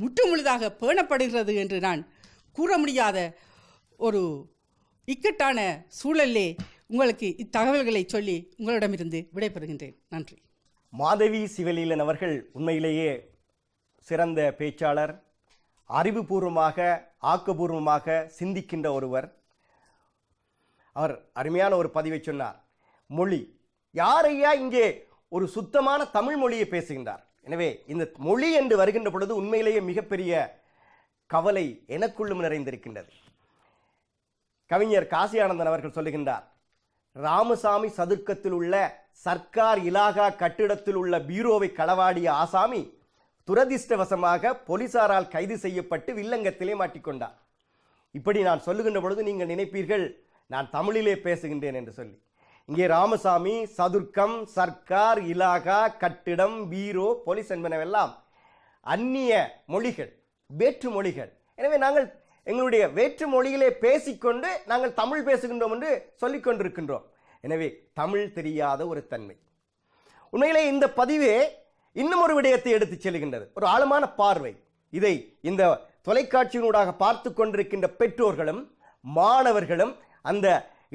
முற்றுமுழுதாக பேணப்படுகிறது என்று நான் கூற முடியாத ஒரு இக்கட்டான சூழலிலே உங்களுக்கு இத்தகவல்களை சொல்லி உங்களிடமிருந்து விடைபெறுகின்றேன். நன்றி. மாதவி சிவலீலன் அவர்கள் உண்மையிலேயே சிறந்த பேச்சாளர், அறிவுபூர்வமாக ஆக்கபூர்வமாக சிந்திக்கின்ற ஒருவர். அவர் அருமையான ஒரு பதிவை சொன்னார். மொழி யாரையா இங்கே ஒரு சுத்தமான தமிழ் மொழியை பேசுகின்றார். எனவே இந்த மொழி என்று வருகின்ற பொழுது உண்மையிலேயே மிகப்பெரிய கவலை எனக்குள்ளும் நிறைந்திருக்கின்றது. கவிஞர் காசி ஆனந்தன் அவர்கள் சொல்லுகின்றார், ராமசாமி சதுர்க்கத்தில் உள்ள சர்க்கார் இலாகா கட்டிடத்தில் உள்ள பீரோவை களவாடிய ஆசாமி துரதிர்ஷ்டவசமாக போலீசாரால் கைது செய்யப்பட்டு வில்லங்கத்திலே மாட்டிக்கொண்டார். இப்படி நான் சொல்லுகின்ற பொழுது நீங்கள் நினைப்பீர்கள் நான் தமிழிலே பேசுகின்றேன் என்று சொல்லி. இங்கே ராமசாமி, சதுர்க்கம், சர்க்கார், இலாகா, கட்டிடம், பீரோ, போலீஸ் என்பனவெல்லாம் அந்நிய மொழிகள், வேற்று மொழிகள். எனவே நாங்கள் எங்களுடைய வேற்று மொழியிலே பேசிக்கொண்டு நாங்கள் தமிழ் பேசுகின்றோம் என்று சொல்லிக் கொண்டிருக்கின்றோம். எனவே தமிழ் தெரியாத ஒரு தன்மை. உண்மையிலே இந்த பதிவே இன்னும் ஒரு விடயத்தை எடுத்துச் செல்கின்றது, ஒரு ஆழமான பார்வை. இதை இந்த தொலைக்காட்சியினூடாக பார்த்து கொண்டிருக்கின்ற பெற்றோர்களும் மாணவர்களும் அந்த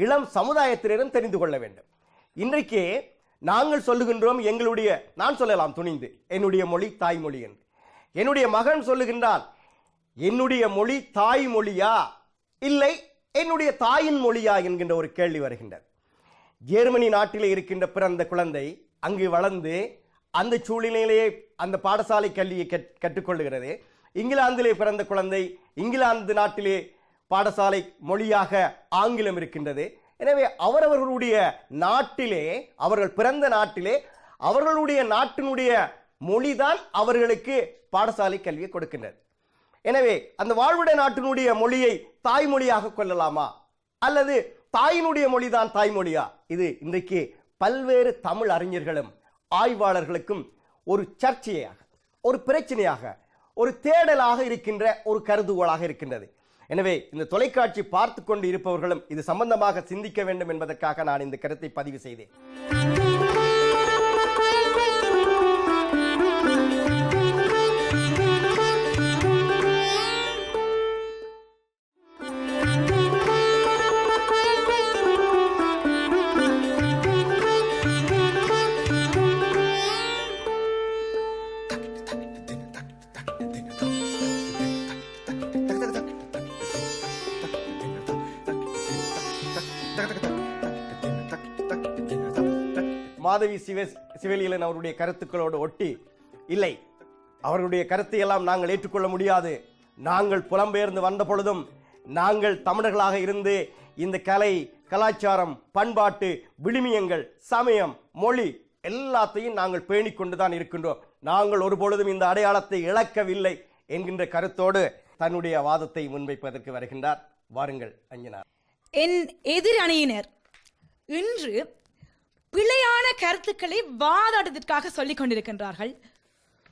இளம் சமுதாயத்தினரும் தெரிந்து கொள்ள வேண்டும். இன்றைக்கு நாங்கள் சொல்லுகின்றோம் எங்களுடைய, நான் சொல்லலாம் துணிந்து, என்னுடைய மொழி தாய்மொழி என்று. என்னுடைய மகன் சொல்லுகின்றான், என்னுடைய மொழி தாய்மொழியா இல்லை என்னுடைய தாயின் மொழியா என்கின்ற ஒரு கேள்வி வருகின்றது. ஜெர்மனி நாட்டிலே இருக்கின்ற பிறந்த குழந்தை அங்கு வளர்ந்து அந்த சூழ்நிலையிலேயே அந்த பாடசாலை கல்வியை கற்றுக்கொள்ளுகிறது. இங்கிலாந்திலே பிறந்த குழந்தை இங்கிலாந்து நாட்டிலே பாடசாலை மொழியாக ஆங்கிலம் இருக்கின்றது. எனவே அவரவர்களுடைய நாட்டிலே, அவர்கள் பிறந்த நாட்டிலே அவர்களுடைய நாட்டினுடைய மொழிதான் அவர்களுக்கு பாடசாலை கல்வியை கொடுக்கின்றது. எனவே அந்த வாழ்விட நாட்டினுடைய மொழியை தாய்மொழியாக கொள்ளலாமா அல்லது தாயினுடைய மொழிதான் தாய்மொழியா? இது இன்றைக்கு பல்வேறு தமிழ் அறிஞர்களும் ஆய்வாளர்களுக்கும் ஒரு சர்ச்சையாக, ஒரு பிரச்சனையாக, ஒரு தேடலாக இருக்கின்ற ஒரு கருதுகோளாக இருக்கின்றது. எனவே இந்த தொலைக்காட்சி பார்த்து கொண்டு இருப்பவர்களும் இது சம்பந்தமாக சிந்திக்க வேண்டும் என்பதற்காக நான் இந்த கருத்தை பதிவு செய்தேன். மாதவி சிவலீலன் அவருடைய கருத்துக்களோடு ஒட்டி, இல்லை அவர்களுடைய கருத்தை எல்லாம் நாங்கள் ஏற்றுக்கொள்ள முடியாது, நாங்கள் புலம்பெயர்ந்து வந்த பொழுதும் நாங்கள் தமிழர்களாக இருந்து இந்த கலை, கலாச்சாரம், பண்பாட்டு விழுமியங்கள், சமயம், மொழி எல்லாத்தையும் நாங்கள் பேணிக்கொண்டுதான் இருக்கின்றோம், நாங்கள் ஒரு பொழுதும் இந்த அடையாளத்தை இழக்கவில்லை என்கின்ற கருத்தோடு தன்னுடைய வாதத்தை முன்வைப்பதற்கு வருகின்றார். வாருங்கள் அஞ்சனா. என் எதிர் அணியினர் இன்று பிழையான கருத்துக்களை வாதாடுவதற்காக சொல்லிக் கொண்டிருக்கின்றார்கள்.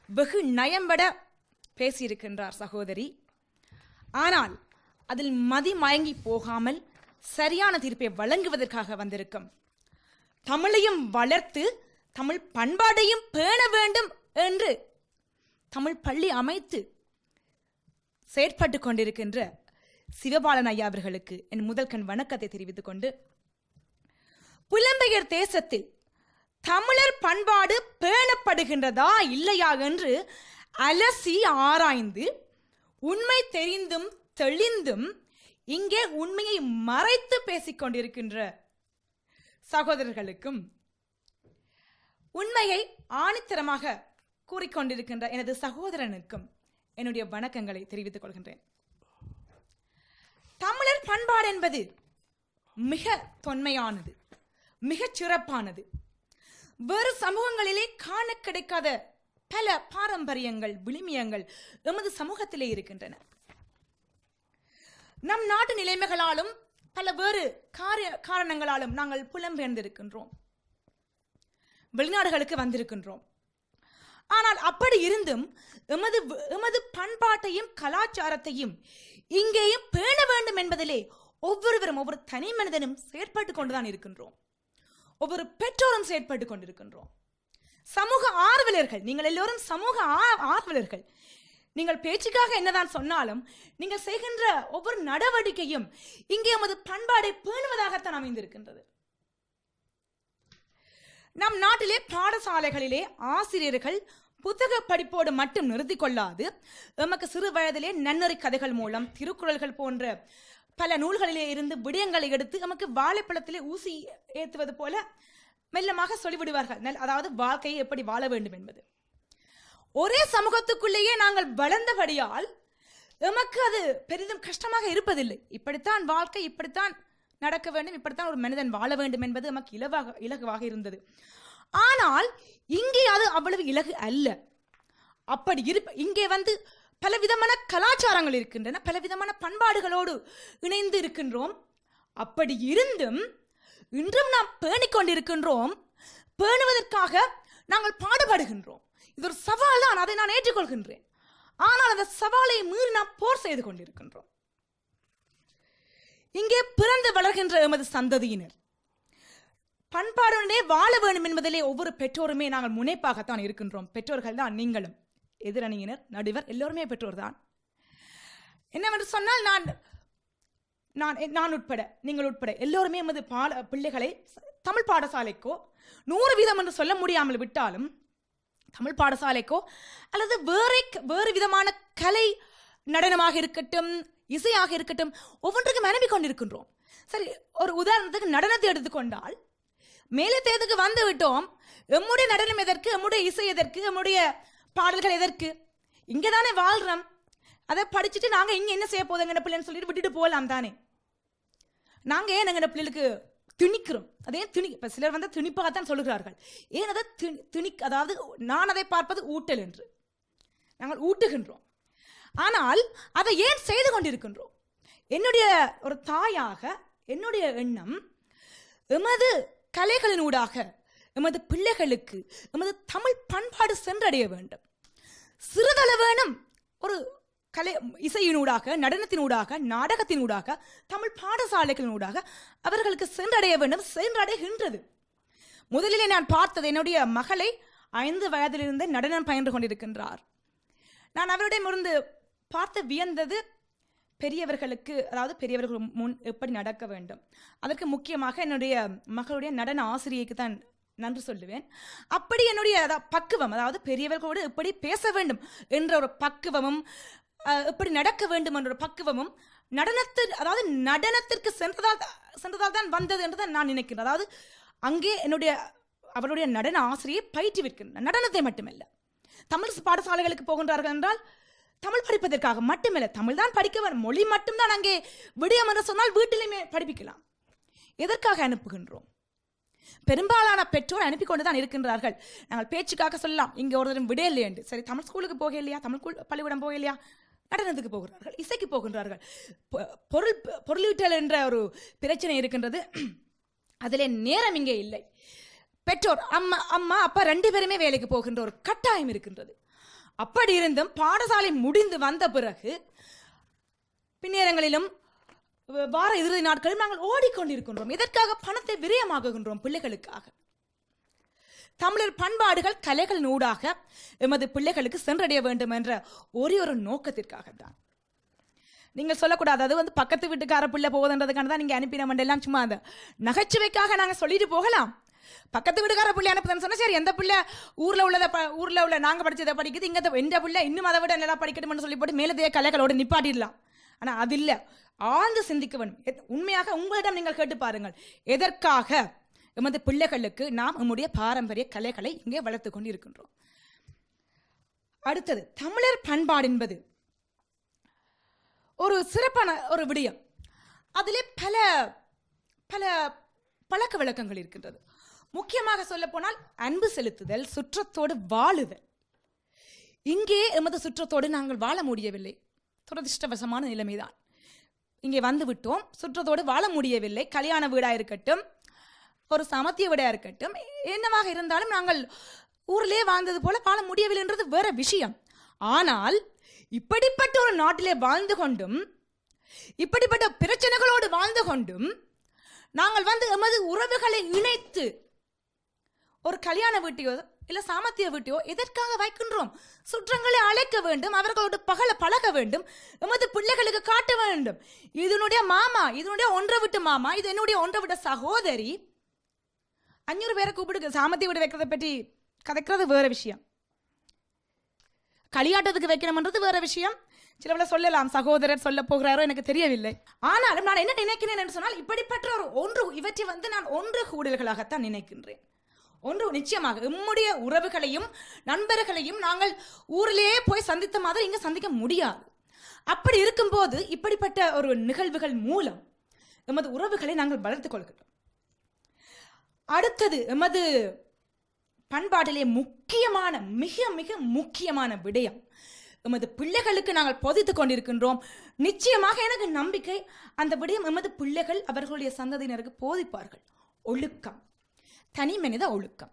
வெகு நயம்பட பேசியிருக்கின்றார் சகோதரி. ஆனால் அதில் மதி மயங்கி போகாமல் சரியான தீர்ப்பை வழங்குவதற்காக வந்திருக்கும். தமிழையும் வளர்த்து தமிழ் பண்பாட்டையும் பேண வேண்டும் என்று தமிழ் பள்ளி அமைத்து செயற்பட்டு கொண்டிருக்கின்ற சிவபாலன் ஐயா அவர்களுக்கு என் முதல் கண் வணக்கத்தை தெரிவித்துக் கொண்டு, புலம்பெயர் தேசத்தில் தமிழர் பண்பாடு பேணப்படுகின்றதா இல்லையா என்று அலசி ஆராய்ந்து உண்மை தெரிந்தும் தெளிந்தும் இங்கே உண்மையை மறைத்து பேசிக்கொண்டிருக்கின்ற சகோதரர்களுக்கும், உண்மையை ஆணித்தரமாக கூறிக்கொண்டிருக்கின்ற எனது சகோதரனுக்கும் என்னுடைய வணக்கங்களை தெரிவித்துக் கொள்கின்றேன். தமிழர் பண்பாடு என்பது மிக தொன்மையானது, மிகச் சிறப்பானது. வேறு சமூகங்களிலே காண கிடைக்காத பல பாரம்பரியங்கள், விழுமியங்கள் எமது சமூகத்திலே இருக்கின்றன. நம் நாட்டு நிலைமைகளாலும் பல வேறு காரணங்களாலும் நாங்கள் புலம்பெயர்ந்திருக்கின்றோம், வெளிநாடுகளுக்கு வந்திருக்கின்றோம். ஆனால் அப்படி இருந்தும் எமது பண்பாட்டையும் கலாச்சாரத்தையும் இங்கேயும் பேண வேண்டும் என்பதிலே ஒவ்வொருவரும், ஒவ்வொரு தனி மனிதனும் செயற்பட்டுக் கொண்டுதான் இருக்கின்றோம். ஒவ்வொரு பெற்றோரும் செயற்பட்டுக் கொண்டிருக்கின்றோம். சமூக ஆர்வலர்கள், நீங்கள் எல்லோரும் சமூக ஆர்வலர்கள். நீங்கள் பேச்சுக்காக என்னதான் சொன்னாலும் நீங்கள் செய்கின்ற ஒவ்வொரு நடவடிக்கையும் இங்கே எமது பண்பாடை பேணுவதாகத்தான் அமைந்திருக்கின்றது. நம் நாட்டிலே பாடசாலைகளிலே ஆசிரியர்கள் புத்தக படிப்போடு மட்டும் நிறுத்திக் கொள்ளாது, எமக்கு சிறு வயதிலே நன்னறி கதைகள் மூலம், திருக்குறள்கள் போன்ற பல நூல்களிலே இருந்து விடயங்களை எடுத்து நமக்கு வாழைப்பழத்திலே ஊசி ஏற்றுவது போல மெல்லமாக சொல்லிவிடுவார்கள். அதாவது வாழ்க்கையை எப்படி வாழ வேண்டும் என்பது. ஒரே சமூகத்துக்குள்ளேயே நாங்கள் வளர்ந்தபடியால் எமக்கு அது பெரிதும் கஷ்டமாக இருப்பதில்லை. இப்படித்தான் வாழ்க்கை, இப்படித்தான் நடக்க வேண்டும், இப்படித்தான் ஒரு மனிதன் வாழ வேண்டும் என்பது நமக்கு இலகுவாக இருந்தது. ஆனால் இங்கே அது அவ்வளவு இலகு அல்ல. அப்படி இங்கே பலவிதமான கலாச்சாரங்கள் இருக்கின்றன, பலவிதமான பண்பாடுகளோடு இணைந்து இருக்கின்றோம். அப்படி இருந்தும் இன்றும் நாம் பேணிக்கொண்டிருக்கின்றோம். பேணுவதற்காக நாங்கள் பாடுபடுகின்றோம். இது ஒரு சவால் தான், அதை நான் ஏற்றுக்கொள்கின்றேன். ஆனால் அந்த சவாலை மீறி நாம் போர் செய்து கொண்டிருக்கின்றோம். இங்கே பிறந்து வளர்கின்ற எமது சந்ததியினர் பண்பாடுடனே வாழ வேண்டும் என்பதிலே ஒவ்வொரு பெற்றோருமே நாங்கள் முனைப்பாகத்தான் இருக்கின்றோம். பெற்றோர்கள் தான் நீங்களும், எதிரணியினர், நடுவர் எல்லோருமே பெற்றோர் தான். என்னவென்று சொன்னால் நான் உட்பட, நீங்கள் உட்பட எல்லோருமே எமது பிள்ளைகளை தமிழ் பாடசாலைக்கோ 100% என்று சொல்ல முடியாமல் விட்டாலும் தமிழ் பாடசாலைக்கோ அல்லது வேறு விதமான கலை, நடனமாக இருக்கட்டும், இசையாக இருக்கட்டும், ஒவ்வொன்றுக்கும் அனுப்பி கொண்டிருக்கின்றோம். சரி, ஒரு உதாரணத்துக்கு நடனத்தை எடுத்துக்கொண்டால், மேலே தேர்வுக்கு வந்து விட்டோம், எம்முடைய நடனம் எதற்கு, எம்முடைய இசை எதற்கு, எம்முடைய பாடல்கள் எதற்கு? இங்கே தானே வாழ்றோம். அதை படிச்சுட்டு நாங்கள் இங்கே என்ன செய்ய போதும் எங்கள் பிள்ளைன்னு சொல்லிட்டு விட்டுட்டு போகலாம் தானே. நாங்கள் ஏன் எங்கள் பிள்ளைகளுக்கு திணிக்கிறோம்? அதே இப்போ சிலர் திணிப்பாகத்தான் சொல்லுகிறார்கள். ஏன் அதை அதாவது நான் அதை பார்ப்பது ஊட்டல் என்று. நாங்கள் ஊட்டுகின்றோம். ஆனால் அதை ஏன் செய்து கொண்டிருக்கின்றோம்? என்னுடைய ஒரு தாயாக என்னுடைய எண்ணம், எமது கலைகளினூடாக எமது பிள்ளைகளுக்கு எமது தமிழ் பண்பாடு சென்றடைய வேண்டும். சிறிதளவேனும் ஒரு கலை, இசையினூடாக, நடனத்தினூடாக, நாடகத்தினூடாக, தமிழ் பாடசாலைகளினூடாக அவர்களுக்கு சென்றடைய வேண்டும். சென்றடைகின்றது. முதலிலே நான் பார்த்தது, என்னுடைய மகளை 5 வயதிலிருந்தே நடனம் பயின்று கொண்டிருக்கின்றார். நான் அவரிடமிருந்து பார்த்து வியந்தது, பெரியவர்களுக்கு, அதாவது பெரியவர்கள் முன் எப்படி நடக்க வேண்டும். அதற்கு முக்கியமாக என்னுடைய மகளுடைய நடன ஆசிரியைக்கு தான் நன்றி சொல்லுவேன். அப்படி என்னுடைய பக்குவம், அதாவது பெரியவர்களோடு எப்படி பேச வேண்டும் என்ற ஒரு பக்குவமும், எப்படி நடக்க வேண்டும் என்ற ஒரு பக்குவமும் நடனத்திற்கு சென்றதால் தான் வந்தது என்று தான் நான் நினைக்கிறேன். அதாவது அங்கே அவருடைய நடன ஆசிரியை பயிற்றுவிக்கின்ற நடனத்தை மட்டுமல்ல, தமிழ் பாடசாலைகளுக்கு போகின்றார்கள் என்றால் தமிழ் படிப்பதற்காக மட்டுமல்ல, தமிழ் தான் படிக்க வேண்டும், மொழி மட்டும்தான் அங்கே விடயம் என்று சொன்னால் வீட்டிலுமே படிப்பிக்கலாம். எதற்காக அனுப்புகின்றோம்? பெரும்பாலான பெற்றோர் அனுப்பி கொண்டுதான் இருக்கின்றார்கள். நாங்கள் பேச்சுக்காக சொல்லலாம், இங்கே ஒருத்தரும் விட இல்லையா என்று. சரி, தமிழ் ஸ்கூலுக்கு போக இல்லையா, தமிழ் பள்ளிக்கூடம் போக இல்லையா, நடனத்துக்கு போகிறார்கள், இசைக்கு போகின்றார்கள். பொருளீட்டல் என்ற ஒரு பிரச்சனை இருக்கின்றது. அதிலே நேரம் இங்கே இல்லை. பெற்றோர் அம்மா அப்பா 2 பேருமே வேலைக்கு போகின்ற ஒரு கட்டாயம் இருக்கின்றது. அப்படி இருந்தும் பாடசாலை முடிந்து வந்த பிறகு பின்னேரங்களிலும் வார இறுதி நாட்களில் நாங்கள் ஓடிக்கொண்டிருக்கின்றோம். இதற்காக பணத்தை விரயமாக்குகின்றோம் பிள்ளைகளுக்காக. தமிழர் பண்பாடுகள், கலைகளின் ஊடாக எமது பிள்ளைகளுக்கு சென்றடைய வேண்டும் என்ற ஒரே ஒரு நோக்கத்திற்காகத்தான். நீங்கள் சொல்லக்கூடாது, அது பக்கத்து வீட்டுக்கார பிள்ளை போகுதுன்றதுக்கான தான் நீங்கள் அனுப்பின எல்லாம் சும்மா அந்த நகைச்சுவைக்காக நாங்கள் சொல்லிட்டு போகலாம். பக்கத்து வீட்டுக்கார பிள்ளை அனுப்புதுன்னு சொன்னா சரி, எந்த பிள்ளை ஊர்ல உள்ள நாங்கள் படிச்சதை படிக்குது, இங்கே எந்த பிள்ளை இன்னும் அதை விட நல்லா படிக்கட்டும்னு சொல்லி போட்டு மேலத்தைய கலைகளோடு நிப்பாட்டிடலாம். ஆனால் அது இல்லை, ஆழ்ந்து சிந்திக்க வேண்டும். உண்மையாக உங்களிடம் நீங்கள் கேட்டு பாருங்கள், எதற்காக எமது பிள்ளைகளுக்கு நாம் நம்முடைய பாரம்பரிய கலைகளை இங்கே வளர்த்து கொண்டு இருக்கின்றோம். அடுத்தது, தமிழர் பண்பாடு என்பது ஒரு சிறப்பான ஒரு விடயம். அதிலே பல பல பழக்க வழக்கங்கள் இருக்கின்றது. முக்கியமாக சொல்ல போனால் அன்பு செலுத்துதல், சுற்றத்தோடு வாழுதல். இங்கே எமது சுற்றத்தோடு நாங்கள் வாழ முடியவில்லை. துரதிருஷ்டவசமான நிலைமைதான். இங்கே வந்து விட்டோம், சுற்றத்தோடு வாழ முடியவில்லை. கல்யாண வீடா இருக்கட்டும், ஒரு சமத்திய வீடா இருக்கட்டும், என்னவாக இருந்தாலும் நாங்கள் ஊரிலே வாழ்ந்தது போல வாழ முடியவில்லைன்றது வேற விஷயம். ஆனால் இப்படிப்பட்ட ஒரு நாட்டிலே வாழ்ந்து கொண்டும், இப்படிப்பட்ட பிரச்சனைகளோடு வாழ்ந்து கொண்டும், நாங்கள் வந்து எமது உறவுகளை இணைத்து ஒரு கல்யாண வீட்டையோ இல்ல சாமத்திய வீட்டையோ எதற்காக வைக்கின்றோம்? சுற்றங்களை அழைக்க வேண்டும், அவர்களோடு பழக வேண்டும், எமது பிள்ளைகளுக்கு காட்ட வேண்டும். இதனுடைய மாமா, இதனுடைய ஒன்றை விட்டு மாமா, இது என்னுடைய ஒன்றை விட்ட சகோதரி. 500 பேரை கூப்பிட்டு சாமத்திய வீடு வைக்கிறத பற்றி கதைக்கிறது வேற விஷயம். களியாட்டத்துக்கு வைக்கணும்ன்றது வேற விஷயம். சிலவளை சொல்லலாம், சகோதரர் சொல்ல போகிறாரோ எனக்கு தெரியவில்லை. ஆனாலும் நான் என்ன நினைக்கிறேன் என்று சொன்னால், இப்படிப்பட்ட ஒரு ஒன்று இவற்றை வந்து நான் ஒன்று கூடல்களாகத்தான் நினைக்கின்றேன். ஒன்று நிச்சயமாக நம்முடைய உறவுகளையும் நண்பர்களையும் நாங்கள் ஊரிலேயே போய் சந்தித்த மாதிரி இங்கே சந்திக்க முடியாது. அப்படி இருக்கும்போது இப்படிப்பட்ட ஒரு நிகழ்வுகள் மூலம் எமது உறவுகளை நாங்கள் வளர்த்துக் கொள்கிறோம். அடுத்தது எமது பண்பாட்டிலே முக்கியமான மிக மிக முக்கியமான விடயம், எமது பிள்ளைகளுக்கு நாங்கள் போதித்துக் கொண்டிருக்கின்றோம். நிச்சயமாக எனக்கு நம்பிக்கை அந்த விடயம் எமது பிள்ளைகள் அவர்களுடைய சந்ததியினருக்கு போதிப்பார்கள். ஒழுக்கம், தனி மனித ஒழுக்கம்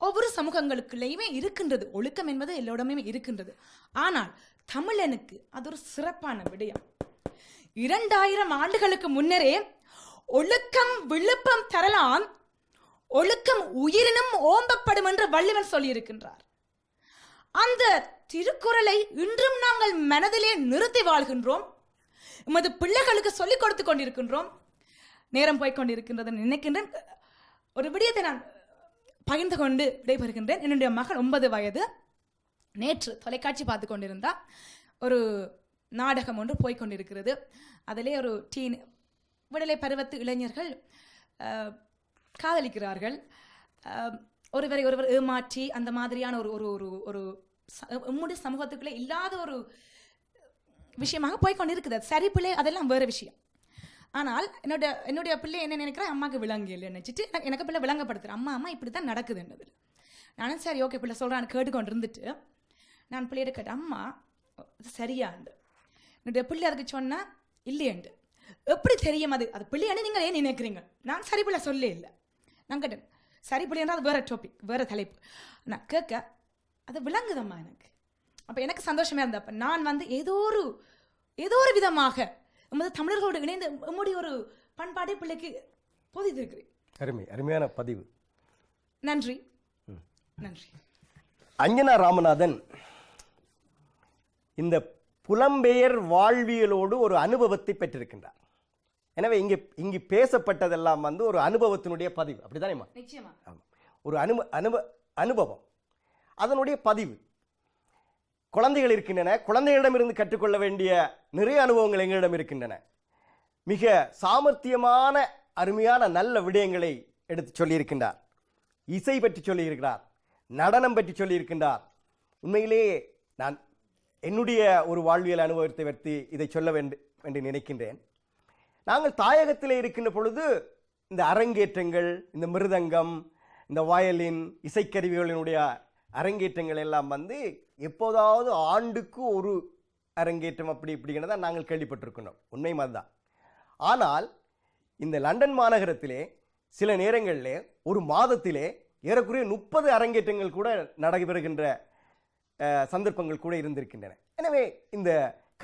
ஒவ்வொரு சமூகங்களுக்குள்ளேயுமே இருக்கின்றது. ஒழுக்கம் என்பது எல்லோருமே இருக்கின்றது. ஆனால் தமிழனுக்கு அது ஒரு சிறப்பான விடயம். 2000 ஆண்டுகளுக்கு முன்னரே ஒழுக்கம் விழுப்பம் தரலாம், ஒழுக்கம் உயிரினும் ஓம்பப்படும் என்று வள்ளுவன் சொல்லியிருக்கின்றார். அந்த திருக்குறளை இன்றும் நாங்கள் மனதிலே நிறுத்தி வாழ்கின்றோம். எமது பிள்ளைகளுக்கு சொல்லிக் கொடுத்து கொண்டிருக்கின்றோம். நேரம் போய்கொண்டிருக்கின்றது நினைக்கின்றேன். ஒரு விடயத்தை நான் பகிர்ந்து கொண்டு விடைபெறுகின்றேன். என்னுடைய மகள் 9 வயது. நேற்று தொலைக்காட்சி பார்த்து கொண்டிருந்தா ஒரு நாடகம் ஒன்று போய்கொண்டிருக்கிறது. அதிலே ஒரு விடுதலை பருவத்து இளைஞர்கள் காதலிக்கிறார்கள். ஒருவரை ஒருவர் ஏமாற்றி அந்த மாதிரியான ஒரு நம்முடைய சமூகத்துக்குள்ளே இல்லாத ஒரு விஷயமாக போய்கொண்டிருக்குது. சரி பிள்ளை, அதெல்லாம் வேறு விஷயம். ஆனால் என்னுடைய பிள்ளை என்ன நினைக்கிறேன், அம்மாவுக்கு விளங்கு இல்லை நினச்சிட்டு எனக்கு பிள்ளை விளங்கப்படுத்துகிறேன். அம்மா இப்படி தான் நடக்குதுன்றது. நானும் சரி ஓகே பிள்ளை சொல்கிறான்னு கேட்டுக்கொண்டு இருந்துட்டு நான் பிள்ளையிட கேட்டேன், அம்மா சரியாண்டு. என்னுடைய பிள்ளை அதுக்கு சொன்னால் இல்லையண்டு. எப்படி தெரியும் அது பிள்ளையானு நீங்கள் ஏன் நினைக்கிறீங்க? நான் சரி பிள்ளை சொல்ல இல்லை. நான் கேட்டேன் சரி பிள்ளைன்னா அது வேறு டாபிக், வேறு தலைப்பு. நான் கேட்க அது விளங்குதம்மா எனக்கு. அப்போ எனக்கு சந்தோஷமாக இருந்தது. அப்போ நான் வந்து ஏதோ ஒரு விதமாக நமது தமிழர்களோடு இணைந்து நம்முடைய ஒரு பண்பாடை பிள்ளைக்கு போதித்திருக்கிறேன். அருமையான பதிவு. நன்றி நன்றி. அஞ்சனா ராமநாதன் இந்த புலம்பெயர் வாழ்வியலோடு ஒரு அனுபவத்தை பெற்றிருக்கின்றார். எனவே இங்கு பேசப்பட்டதெல்லாம் வந்து ஒரு அனுபவத்தினுடைய பதிவு, அப்படித்தானேம்மா? நிச்சயமா. ஒரு அனுபவம், அதனுடைய பதிவு. குழந்தைகள் இருக்கின்றன, குழந்தைகளிடமிருந்து கற்றுக்கொள்ள வேண்டிய நிறைய அனுபவங்கள் எங்களிடம் இருக்கின்றன. மிக சாமர்த்தியமான அருமையான நல்ல விடயங்களை எடுத்து சொல்லியிருக்கின்றார். இசை பற்றி சொல்லியிருக்கிறார், நடனம் பற்றி சொல்லியிருக்கின்றார். உண்மையிலேயே நான் என்னுடைய ஒரு வாழ்வியல் அனுபவத்தை வைத்து இதை சொல்ல வேண்டும் என்று நினைக்கின்றேன். நாங்கள் தாயகத்தில் இருக்கின்ற பொழுது இந்த அரங்கேற்றங்கள், இந்த மிருதங்கம், இந்த வயலின், இசைக்கருவிகளினுடைய அரங்கேற்றங்கள் எல்லாம் வந்து எப்போதாவது ஆண்டுக்கு ஒரு அரங்கேற்றம் இப்படிங்கிறத நாங்கள் கேள்விப்பட்டிருக்கணும். உண்மையும் அதுதான். ஆனால் இந்த லண்டன் மாநகரத்திலே சில நேரங்களில் ஒரு மாதத்திலே ஏறக்குறைய 30 அரங்கேற்றங்கள் கூட நடைபெறுகின்ற சந்தர்ப்பங்கள் கூட இருந்திருக்கின்றன. எனவே இந்த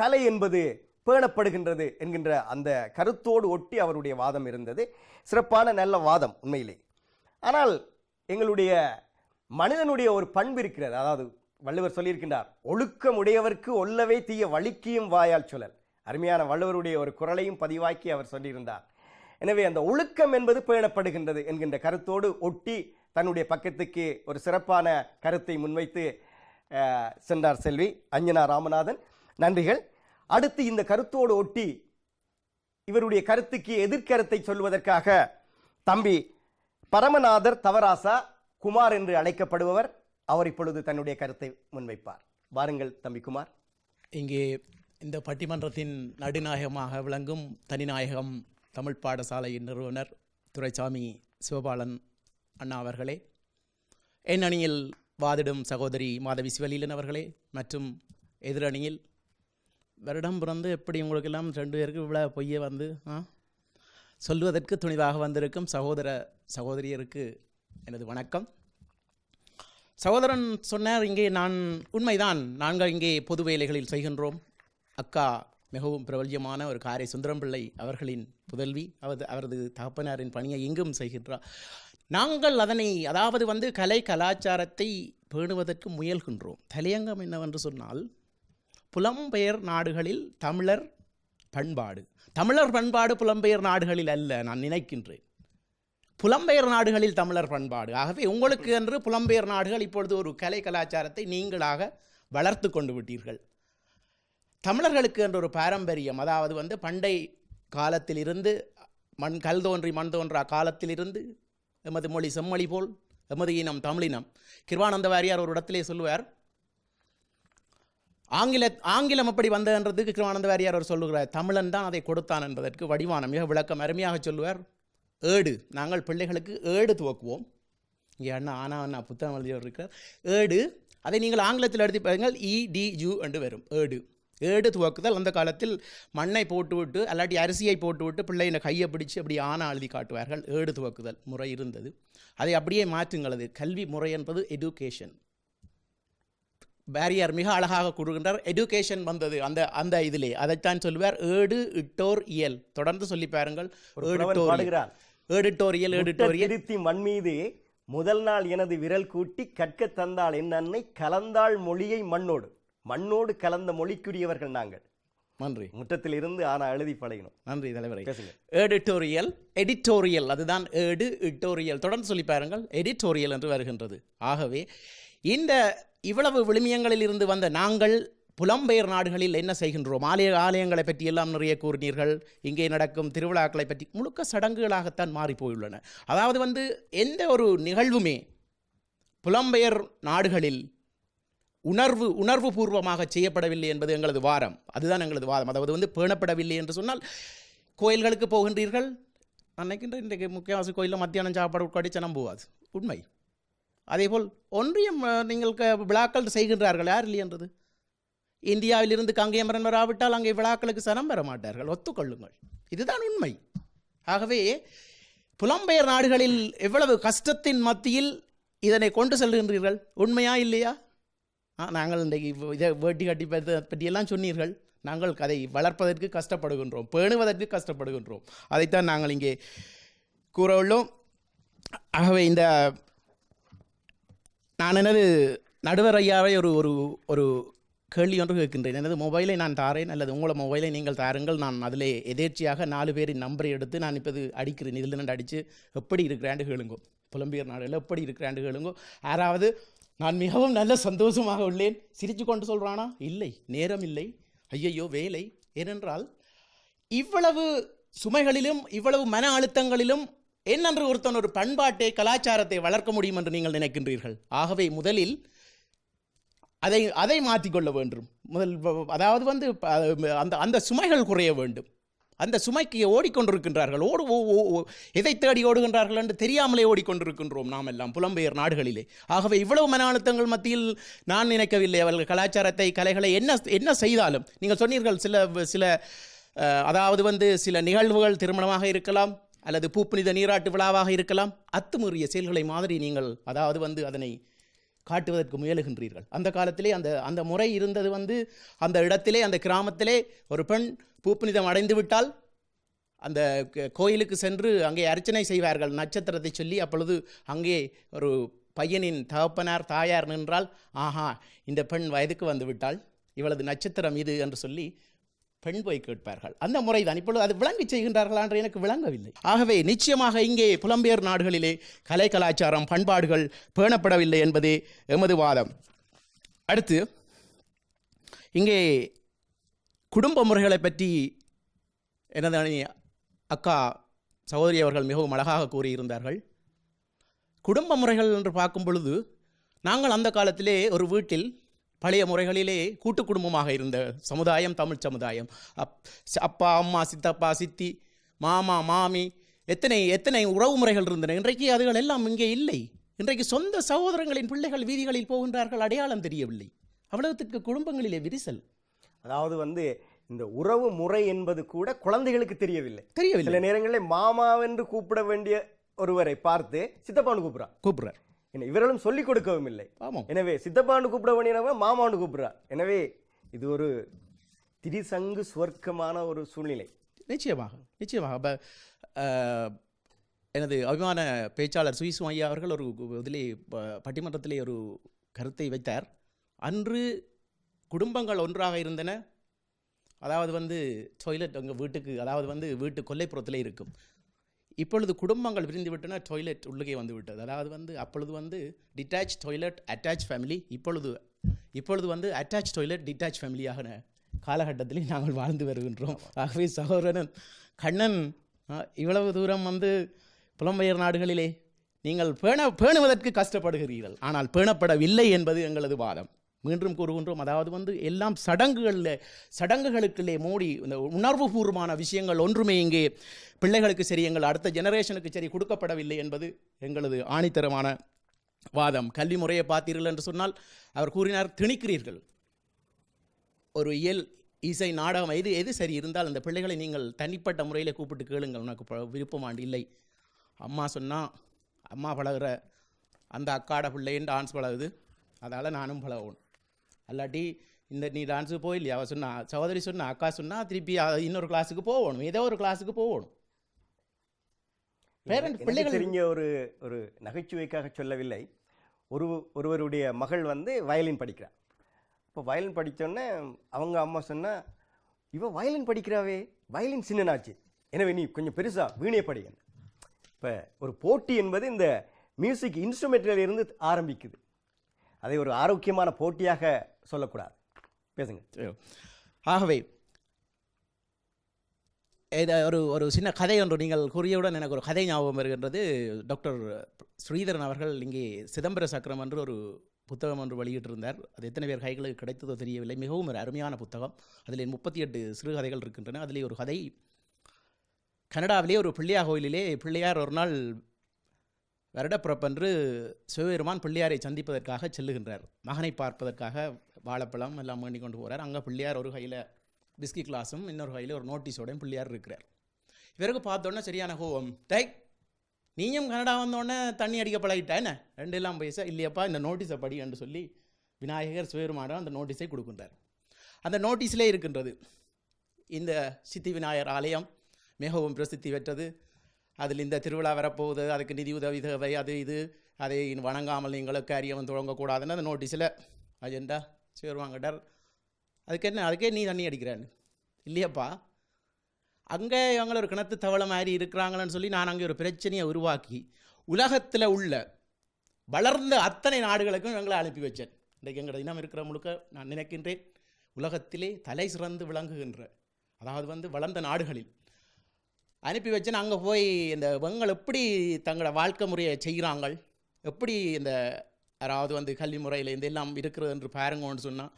கலை என்பது பேணப்படுகின்றது என்கின்ற அந்த கருத்தோடு ஒட்டி அவருடைய வாதம் இருந்தது. சிறப்பான நல்ல வாதம் உண்மையிலே. ஆனால் எங்களுடைய மனிதனுடைய ஒரு பண்பு இருக்கிறது. அதாவது வள்ளுவர் சொல்லியிருக்கின்றார், ஒழுக்கம் உடையவர்க்கு ஒல்லவே தீய வலிக்கியும் வாயால் சொல்லல். அருமையான வள்ளுவருடைய ஒரு குரலையும் பதிவாக்கி அவர் சொல்லியிருந்தார். எனவே அந்த ஒழுக்கம் என்பது பேணப்படுகின்றது என்கின்ற கருத்தோடு ஒட்டி தன்னுடைய பக்கத்துக்கு ஒரு சிறப்பான கருத்தை முன்வைத்து சென்றார் செல்வி அஞ்சனா ராமநாதன். நன்றிகள். அடுத்து இந்த கருத்தோடு ஒட்டி இவருடைய கருத்துக்கு எதிர்கருத்தை சொல்வதற்காக தம்பி பரமநாதர் தவராசா குமார் என்று அழைக்கப்படுபவர், அவர் இப்பொழுது தன்னுடைய கருத்தை முன்வைப்பார். வாருங்கள் தம்பி குமார். இங்கே இந்த பட்டிமன்றத்தின் நடுநாயகமாக விளங்கும் தனிநாயகம் தமிழ் பாடசாலையின் நிறுவனர் துரைசாமி சிவபாலன் அண்ணா அவர்களே, என் அணியில் வாதிடும் சகோதரி மாதவி சிவலீலன் அவர்களே, மற்றும் எதிரணியில் வருடம் பிறந்து எப்படி உங்களுக்கெல்லாம் 2 பேருக்கு இவ்வளோ பொய்யை வந்து சொல்லுவதற்கு துணிவாக வந்திருக்கும் சகோதர சகோதரியருக்கு எனது வணக்கம். சகோதரன் சொன்னார், இங்கே உண்மைதான், நாங்கள் இங்கே பொது வேலைகளில் செய்கின்றோம். அக்கா மிகவும் பிரபல்யமான ஒரு காரை சுந்தரம்பிள்ளை அவர்களின் புதல்வி, அவரது தகப்பனாரின் பணியை இங்கும் செய்கின்றார். நாங்கள் அதனை அதாவது கலை கலாச்சாரத்தை பேணுவதற்கு முயல்கின்றோம். தலையங்கம் என்னவென்று சொன்னால், புலம்பெயர் நாடுகளில் தமிழர் பண்பாடு புலம்பெயர் நாடுகளில் அல்ல. நான் நினைக்கின்றேன் புலம்பெயர் நாடுகளில் தமிழர் பண்பாடு. ஆகவே உங்களுக்கு என்று புலம்பெயர் நாடுகள் இப்பொழுது ஒரு கலை கலாச்சாரத்தை நீங்களாக வளர்த்து கொண்டு விட்டீர்கள். தமிழர்களுக்கு என்ற ஒரு பாரம்பரியம், அதாவது பண்டை காலத்திலிருந்து கல் தோன்றி மண் தோன்றா காலத்திலிருந்து எமது மொழி செம்மொழி போல் எமது இனம் தமிழினம். கிருபானந்த வாரியார் ஒரு இடத்திலே சொல்லுவார், ஆங்கிலம் எப்படி வந்ததுன்றதுக்கு கிருபானந்த வாரியார் அவர் சொல்லுகிறார், தமிழன் தான் அதை கொடுத்தான் என்பதற்கு வடிவான மிக விளக்கம் அருமையாக சொல்லுவார். ஏடு, நாங்கள் பிள்ளைகளுக்கு ஏடு துவக்குவோம். இங்கே அண்ணா புத்தகம் எழுதியவர் இருக்கிறார். ஏடு, அதை நீங்கள் ஆங்கிலத்தில் எழுதி பாருங்கள், EDU என்று வரும். ஏடு துவக்குதல். அந்த காலத்தில் மண்ணை போட்டுவிட்டு அல்லாட்டி அரிசியை போட்டுவிட்டு பிள்ளையின கையை பிடிச்சி அப்படி ஆனா எழுதி காட்டுவார்கள். ஏடு துவக்குதல் முறை இருந்தது. அதை அப்படியே மாற்றுங்களது. கல்வி முறை என்பது எஜுகேஷன். பேரியர் மிக அழகாக கூறுகின்றார். எஜுகேஷன் வந்தது அந்த இதிலே. அதைத்தான் சொல்லுவார், ஏடு இட்டோர் இயல். தொடர்ந்து சொல்லி பாருங்கள். திருத்தி மண் மீது முதல் நாள் எனது விரல் கூட்டி கற்க தந்தாள் என் அன்னை, கலந்தாள் மொழியை மண்ணோடு கலந்த மொழிக்குரியவர்கள் நாங்கள். நன்றி. முற்றத்தில் இருந்து ஆனா எழுதி பழகினோம். நன்றி தலைவரை. எடிட்டோரியல், அதுதான் ஏடு இட்டோரியல். தொடர்ந்து சொல்லி பாருங்கள், எடிட்டோரியல் என்று வருகின்றது. ஆகவே இந்த இவ்வளவு விழுமியங்களில் இருந்து வந்த நாங்கள் புலம்பெயர் நாடுகளில் என்ன செய்கின்றோம்? ஆலயங்களை பற்றி எல்லாம் நிறைய கூறினீர்கள். இங்கே நடக்கும் திருவிழாக்களை பற்றி முழுக்க சடங்குகளாகத்தான் மாறி போயுள்ளன. அதாவது எந்த ஒரு நிகழ்வுமே புலம்பெயர் நாடுகளில் உணர்வு பூர்வமாக செய்யப்படவில்லை என்பது எங்களது வாரம். அதுதான் எங்களது வாதம். அதாவது பேணப்படவில்லை என்று சொன்னால், கோயில்களுக்கு போகின்றீர்கள், நினைக்கின்றேன் இன்றைக்கு முக்கியவாசி கோயிலில் மத்தியானம் சாப்பாடு உட்காடி நம்புவாது உண்மை. அதேபோல் ஒன்றியம் நீங்கள் விழாக்கள் செய்கின்றார்கள், யார் இல்லை என்றது? இந்தியாவிலிருந்து கங்கையமரன் வராவிட்டால் அங்கே விழாக்களுக்கு சனம் பெற மாட்டார்கள், ஒத்துக்கொள்ளுங்கள். இதுதான் உண்மை. ஆகவே புலம்பெயர் நாடுகளில் எவ்வளவு கஷ்டத்தின் மத்தியில் இதனை கொண்டு செல்கின்றீர்கள், உண்மையா இல்லையா? நாங்கள் இன்றைக்கு இதை வேட்டி கட்டி பற்றியெல்லாம் சொன்னீர்கள். நாங்கள் அதை வளர்ப்பதற்கு கஷ்டப்படுகின்றோம், பேணுவதற்கு கஷ்டப்படுகின்றோம். அதைத்தான் நாங்கள் இங்கே கூற உள்ளோம். ஆகவே நான் எனது நடுவர் ஐயாவை ஒரு கேள்வி ஒன்று கேட்கின்றேன். எனது மொபைலை நான் தாரேன், அல்லது உங்களோட மொபைலை நீங்கள் தாருங்கள். நான் அதில் எதேர்ச்சியாக 4 பேரின் நம்பரை எடுத்து நான் இப்போது அடிக்கிறேன். இதில் 2 அடித்து எப்படி இருக்கிறாண்டு கேளுங்கோ, புலம்பெயர் நாடுகள் எப்படி இருக்கிறாண்டு கேளுங்கோ. யாராவது நான் மிகவும் நல்ல சந்தோஷமாக உள்ளேன் சிரித்து கொண்டு சொல்கிறானா? இல்லை, நேரம் இல்லை, ஐயையோ வேலை. ஏனென்றால் இவ்வளவு சுமைகளிலும் இவ்வளவு மன அழுத்தங்களிலும் என்னென்று ஒருத்தன் ஒரு பண்பாட்டை கலாச்சாரத்தை வளர்க்க முடியும் என்று நீங்கள் நினைக்கின்றீர்கள். ஆகவே முதலில் அதை மாற்றிக்கொள்ள வேண்டும். அதாவது அந்த சுமைகள் குறைய வேண்டும். அந்த சுமைக்கு ஓடிக்கொண்டிருக்கின்றார்கள். எதை தேடி ஓடுகின்றார்கள் என்று தெரியாமலே ஓடிக்கொண்டிருக்கின்றோம் நாம் எல்லாம் புலம்பெயர் நாடுகளிலே. ஆகவே இவ்வளவு மன அழுத்தங்கள் மத்தியில் நான் நினைக்கவில்லை அவர்கள் கலாச்சாரத்தை கலைகளை என்ன செய்தாலும். நீங்கள் சொன்னீர்கள் சில அதாவது சில நிகழ்வுகள் திருமணமாக இருக்கலாம், அல்லது பூப்புனித நீராட்டு விழாவாக இருக்கலாம், அத்துமீறிய செயல்களை மாதிரி நீங்கள் அதாவது அதனை காட்டுவதற்கு முயலுகின்றீர்கள். அந்த காலத்திலே அந்த முறை இருந்தது. அந்த இடத்திலே, அந்த கிராமத்திலே ஒரு பெண் பூப்புனிதம் அடைந்து விட்டால் அந்த கோயிலுக்கு சென்று அங்கே அர்ச்சனை செய்வார்கள், நட்சத்திரத்தை சொல்லி. அப்பொழுது அங்கே ஒரு பையனின் தகப்பனார் தாயார் நின்றால், ஆஹா இந்த பெண் வயதுக்கு வந்து விட்டால், இவளது நட்சத்திரம் இது என்று சொல்லி பெண் போய் கேட்பார்கள். அந்த முறைதான் இப்பொழுது அது விளங்கி செய்கின்றார்களா என்று எனக்கு விளங்கவில்லை. ஆகவே நிச்சயமாக இங்கே புலம்பெயர் நாடுகளிலே கலை கலாச்சாரம் பண்பாடுகள் பேணப்படவில்லை என்பதே எமது வாதம். அடுத்து இங்கே குடும்ப முறைகளை பற்றி எனது அக்கா சகோதரி அவர்கள் மிகவும் அழகாக கூறியிருந்தார்கள். குடும்ப முறைகள் என்று பார்க்கும் பொழுது, நாங்கள் அந்த காலத்திலே ஒரு வீட்டில் பழைய முறைகளிலே கூட்டு குடும்பமாக இருந்த சமுதாயம் தமிழ் சமுதாயம். அப்பா அம்மா சித்தப்பா சித்தி மாமா மாமி எத்தனை எத்தனை உறவு முறைகள் இருந்தன. இன்றைக்கு அதுகள் எல்லாம் இங்கே இல்லை. இன்றைக்கு சொந்த சகோதரங்களின் பிள்ளைகள் வீதிகளில் போகின்றார்கள், அடையாளம் தெரியவில்லை. அவ்வளவுக்கு குடும்பங்களிலே விரிசல். அதாவது இந்த உறவு முறை என்பது கூட குழந்தைகளுக்கு தெரியவில்லை. தெரியவில்லை. சில நேரங்களில் மாமாவென்று கூப்பிட வேண்டிய ஒருவரை பார்த்து சித்தப்பான்னு கூப்பிடுறார். இவர்களும் சொல்லிக் கொடுக்கவும் இல்லை. எனவே சித்தப்பான்னு கூப்பிட வேண்டியவங்க மாமான்னு கூப்பிடுறார். எனவே இது ஒரு திரிசங்கு சுவர்க்கமான ஒரு சூழ்நிலை. நிச்சயமாக நிச்சயமாக. எனது அபிமான பேச்சாளர் சுயிசு ஐயா அவர்கள் ஒரு இதிலே பட்டிமன்றத்திலே ஒரு கருத்தை வைத்தார். அன்று குடும்பங்கள் ஒன்றாக இருந்தன. அதாவது டாய்லெட் உங்கள் வீட்டுக்கு, அதாவது வீட்டு கொல்லைப்புறத்திலே இருக்கும். இப்பொழுது குடும்பங்கள் விரிந்து விட்டன, டாய்லெட் உள்ளே வந்து விட்டது. அதாவது அப்பொழுது டிட்டாச் டாய்லெட் அட்டாச் ஃபேமிலி, இப்பொழுது அட்டாச் டாய்லெட் டிட்டாச் ஃபேமிலியாக காலகட்டத்திலே நாங்கள் வாழ்ந்து வருகின்றோம். ஆகவே சகோதரன் கண்ணன் இவ்வளவு தூரம் புலம்பெயர் நாடுகளிலே நீங்கள் பேணுவதற்கு கஷ்டப்படுகிறீர்கள், ஆனால் பேணப்படவில்லை என்பது எங்களது வாதம். மீண்டும் கூறுகின்றோம். அதாவது எல்லாம் சடங்குகளுக்குள்ளே மூடி இந்த உணர்வுபூர்வமான விஷயங்கள் ஒன்றுமே இங்கே பிள்ளைகளுக்கு சரி, எங்கள் அடுத்த ஜெனரேஷனுக்கு சரி கொடுக்கப்படவில்லை என்பது எங்களது ஆணித்தரமான வாதம். கல்வி முறையை பார்த்தீர்கள் என்று சொன்னால் அவர் கூறினார், திணிக்கிறீர்கள். ஒரு இயல் இசை நாடகம் எது சரி இருந்தால் அந்த பிள்ளைகளை நீங்கள் தனிப்பட்ட முறையில் கூப்பிட்டு கேளுங்கள், உனக்கு விருப்பமாண்டு இல்லை. அம்மா சொன்னால் அம்மா பழகுற அந்த அக்காட பிள்ளைன்னு டான்ஸ் பழகுது, அதால் நானும் பழகணும். அல்லாட்டி நீ டான்ஸுக்கு போயில்லையா, அவள் சொன்னா, சகோதரி சொன்னா, அக்கா சொன்னால் திருப்பி இன்னொரு கிளாஸுக்கு போகணும், ஏதோ ஒரு கிளாஸுக்கு போகணும். பிள்ளைகள் தெரிஞ்ச ஒரு நகைச்சுவைக்காக சொல்லவில்லை. ஒருவருடைய மகள் வயலின் படிக்கிறார். இப்போ வயலின் படித்தோடனே அவங்க அம்மா சொன்னா, இவ வயலின் படிக்கிறாவே, வயலின் சின்னனாச்சு, எனவே நீ கொஞ்சம் பெருசாக வீணையை படிக்க. இப்போ ஒரு போட்டி என்பது இந்த மியூசிக் இன்ஸ்ட்ருமெண்ட்டில் இருந்து ஆரம்பிக்குது. அதை ஒரு ஆரோக்கியமான போட்டியாக சொல்லக்கூடாது. பேசுங்க. ஆகவே ஒரு சின்ன கதை ஒன்று நீங்கள் கூறியவுடன் எனக்கு ஒரு கதை ஞாபகம் வருகின்றது. டாக்டர் ஸ்ரீதரன் அவர்கள் இங்கே சிதம்பர சக்கரம் என்று ஒரு புத்தகம் ஒன்று வெளியிட்டிருந்தார். அது எத்தனை பேர் கைகளுக்கு கிடைத்ததோ தெரியவில்லை. மிகவும் ஒரு அருமையான புத்தகம். அதில் 38 சிறுகதைகள் இருக்கின்றன. அதிலே ஒரு கதை, கனடாவிலே ஒரு பிள்ளையார் கோயிலிலே பிள்ளையார் ஒரு நாள் வருடப்பிறப்பன்று சிவபெருமான் பிள்ளையாரை சந்திப்பதற்காக செல்லுகின்றார். மகனை பார்ப்பதற்காக வாழைப்பழம் எல்லாம் வேண்டி கொண்டு போகிறார். அங்கே பிள்ளையார் ஒரு கையில் பிஸ்கி கிளாஸும் இன்னொரு கையில் ஒரு நோட்டீஸோடையும் பிள்ளையார் இருக்கிறார். இவருக்கு பார்த்தோன்னே சரியான கோவம், நீயும் கனடா வந்தோடனே தண்ணி அடிக்க பழகிட்டா என்ன, ரெண்டு எல்லாம் பைசா இல்லையப்பா, இந்த நோட்டீஸை படி என்று சொல்லி விநாயகர் சிவபெருமானிடம் அந்த நோட்டீஸை கொடுக்கின்றார். அந்த நோட்டீஸிலே இருக்கின்றது, இந்த சித்தி விநாயகர் ஆலயம் மிகவும் பிரசித்தி பெற்றது, அதில் இந்த திருவிழா வரப்போகுது, அதுக்கு நிதி உதவி தேவை, அது இது, அதை வணங்காமல் நீங்களும் காரியம் தொடங்கக்கூடாதுன்னு அந்த நோட்டீஸில் அஜெண்டா சிவருமாங்கிட்டார். அதுக்கே நீ தண்ணி அடிக்கிறான்னு. இல்லையப்பா, அங்கே இவங்கள ஒரு கிணத்து தவளை மாதிரி இருக்கிறாங்களன்னு சொல்லி நான் அங்கே ஒரு பிரச்சனையை உருவாக்கி உலகத்தில் உள்ள வளர்ந்த அத்தனை நாடுகளுக்கும் இவங்களை அனுப்பி வச்சேன். இன்றைக்கு எங்களோட இனம் இருக்கிற முழுக்க நான் நினைக்கின்றேன் உலகத்திலே தலை சிறந்து விளங்குகின்ற, அதாவது வளர்ந்த நாடுகளில் அனுப்பி வச்சேன். அங்கே போய் இந்த இவங்கள் எப்படி தங்களோட வாழ்க்கை முறையை செய்கிறாங்க, எப்படி இந்த அதாவது கல்வி முறையில் இந்த எல்லாம் இருக்கிறது என்று பாருங்கன்னு சொன்னால்,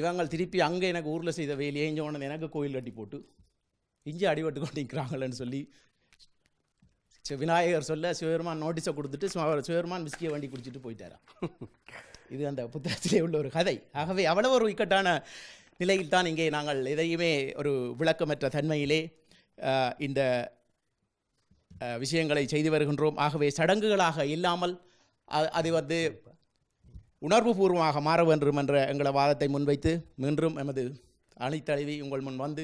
இவங்கள் திருப்பி அங்கே எனக்கு ஊரில் செய்த வேலையை இஞ்சோன்னு எனக்கு கோயில் கட்டி போட்டு இஞ்சி அடிபட்டு கொண்டு நிற்கிறாங்களேன்னு சொல்லி விநாயகர் சொல்ல சிவபெருமான் நோட்டீஸை கொடுத்துட்டு சிவபெருமான் விஸ்கியை வண்டி குடிச்சிட்டு போயிட்டாராம். இது அந்த புத்தகத்திலே உள்ள ஒரு கதை. ஆகவே அவ்வளவு ஒரு இக்கட்டான நிலையில் தான் இங்கே நாங்கள் எதையுமே ஒரு விளக்கமற்ற தன்மையிலே இந்த விஷயங்களை செய்து வருகின்றோம். ஆகவே சடங்குகளாக இல்லாமல் அது உணர்வுபூர்வமாக மாற வேண்டும் என்ற எங்களை வாதத்தை முன்வைத்து மீண்டும் எமது அணித்தழுவி உங்கள் முன் வந்து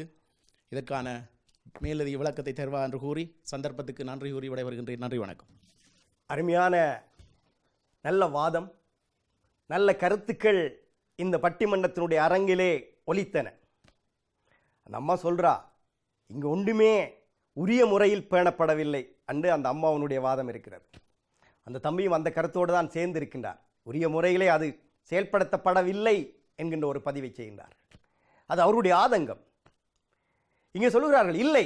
இதற்கான மேலதிக விளக்கத்தை தருவா என்று கூறி சந்தர்ப்பத்துக்கு நன்றி கூறி விடைபெறுகின்றேன். நன்றி, வணக்கம். அருமையான நல்ல வாதம், நல்ல கருத்துக்கள் இந்த பட்டிமன்றத்தினுடைய அரங்கிலே ஒலித்தன. அந்த அம்மா சொல்றா, இங்கே ஒன்றுமே உரிய முறையில் பேணப்படவில்லை என்று அந்த அம்மாவனுடைய வாதம் இருக்கிறது. அந்த தம்பியும் அந்த கருத்தோடு தான் சேர்ந்து இருக்கின்றார். உரிய முறையிலே அது செயல்படுத்தப்படவில்லை என்கின்ற ஒரு பதிவை செய்கின்றார். அது அவருடைய ஆதங்கம். இங்கே சொல்லுகிறார்கள், இல்லை,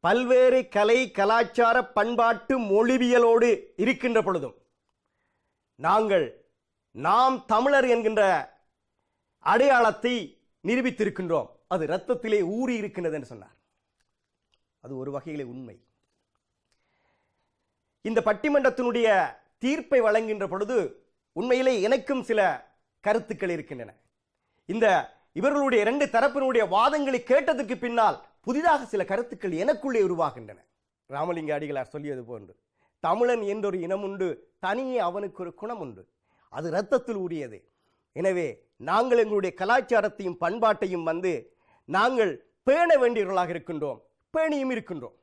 பல்வேறு கலை கலாச்சார பண்பாட்டு மொழிவியலோடு இருக்கின்ற பொழுதும் நாம் தமிழர் என்கின்ற அடையாளத்தை நிரூபித்திருக்கின்றோம், அது இரத்தத்திலே ஊறி இருக்கின்றது என்று சொன்னார். அது ஒரு வகையிலே உண்மை. இந்த பட்டிமன்றத்தினுடைய தீர்ப்பை வழங்குகின்ற பொழுது உண்மையிலே எனக்கும் சில கருத்துக்கள் இருக்கின்றன. இந்த இவர்களுடைய இரண்டு தரப்பினுடைய வாதங்களை கேட்டதற்கு பின்னால் புதிதாக சில கருத்துக்கள் எனக்குள்ளே உருவாகின்றன. ராமலிங்க அடிகளார் சொல்லியது போன்று, தமிழன் என்றொரு இனம் உண்டு, தனியே அவனுக்கு ஒரு குணம் உண்டு, அது இரத்தத்தில் ஊறியது. எனவே நாங்கள் எங்களுடைய கலாச்சாரத்தையும் பண்பாட்டையும் நாங்கள் பேண வேண்டியவர்களாக இருக்கின்றோம், பேணியும் இருக்கின்றோம்.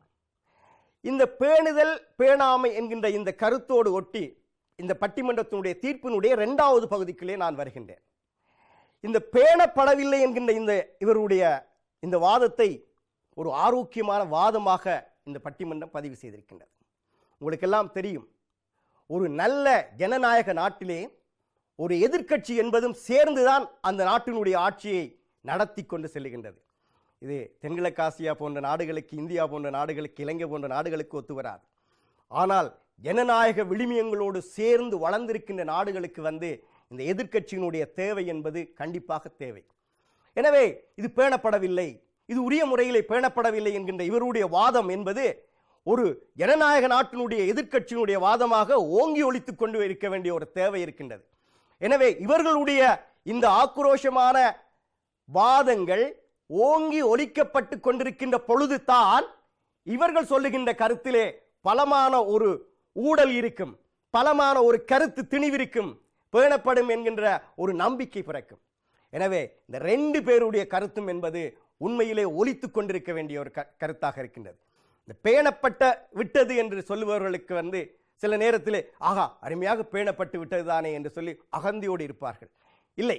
இந்த பேணுதல் பேணாமை என்கின்ற இந்த கருத்தோடு ஒட்டி இந்த பட்டிமன்றத்தினுடைய தீர்ப்பினுடைய 2வது பகுதிக்குள்ளே நான் வருகின்றேன். இந்த பேணப்படவில்லை என்கின்ற இவருடைய இந்த வாதத்தை ஒரு ஆரோக்கியமான வாதமாக இந்த பட்டிமன்றம் பதிவு செய்திருக்கின்றது. உங்களுக்கெல்லாம் தெரியும், ஒரு நல்ல ஜனநாயக நாட்டிலே ஒரு எதிர்க்கட்சி என்பதும் சேர்ந்துதான் அந்த நாட்டினுடைய ஆட்சியை நடத்தி கொண்டு செல்லுகின்றது. இது தென்கிழக்காசியா போன்ற நாடுகளுக்கு, இந்தியா போன்ற நாடுகளுக்கு, இலங்கை போன்ற நாடுகளுக்கு ஒத்து வராது. ஆனால் ஜனநாயக விழுமியங்களோடு சேர்ந்து வளர்ந்திருக்கின்ற நாடுகளுக்கு இந்த எதிர்க்கட்சியினுடைய தேவை என்பது கண்டிப்பாக தேவை. எனவே இது பேணப்படவில்லை, இது உரிய முறையிலே பேணப்படவில்லை என்கின்ற இவருடைய வாதம் என்பது ஒரு ஜனநாயக நாட்டினுடைய எதிர்க்கட்சியினுடைய வாதமாக ஓங்கி ஒலித்துக் கொண்டு இருக்க வேண்டிய ஒரு தேவை இருக்கின்றது. எனவே இவர்களுடைய இந்த ஆக்ரோஷமான வாதங்கள் ஓங்கி ஒலிக்கப்பட்டு கொண்டிருக்கின்ற பொழுது தான் இவர்கள் சொல்லுகின்ற கருத்திலே பலமான ஒரு ஊடல் இருக்கும், பலமான ஒரு கருத்து திணிவிருக்கும், பேணப்படும் என்கின்ற ஒரு நம்பிக்கை பிறக்கும். எனவே இந்த 2 பேருடைய கருத்தும் என்பது உண்மையிலே ஒலித்துக் கொண்டிருக்க வேண்டிய ஒரு கருத்தாக இருக்கின்றது. இந்த பேணப்பட்ட விட்டது என்று சொல்லுபவர்களுக்கு சில நேரத்திலே ஆகா அருமையாக பேணப்பட்டு விட்டது தானே என்று சொல்லி அகந்தியோடு இருப்பார்கள். இல்லை,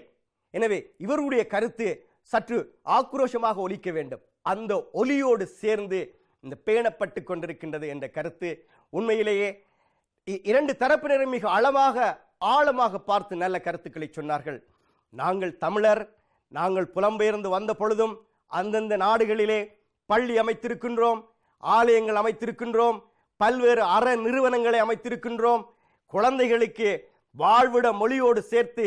எனவே இவருடைய கருத்து சற்று ஆக்ரோஷமாக ஒலிக்க வேண்டும். அந்த ஒலியோடு சேர்ந்து இந்த பேணப்பட்டு கொண்டிருக்கின்றது என்ற கருத்து உண்மையிலேயே 2 தரப்பினரும் மிக ஆழமாக பார்த்து நல்ல கருத்துக்களை சொன்னார்கள். நாங்கள் தமிழர், நாங்கள் புலம்பெயர்ந்து வந்த பொழுதும் அந்தந்த நாடுகளிலே பள்ளி அமைத்திருக்கின்றோம், ஆலயங்கள் அமைத்திருக்கின்றோம், பல்வேறு அற நிறுவனங்களை அமைத்திருக்கின்றோம், குழந்தைகளுக்கு வாழ்விட மொழியோடு சேர்த்து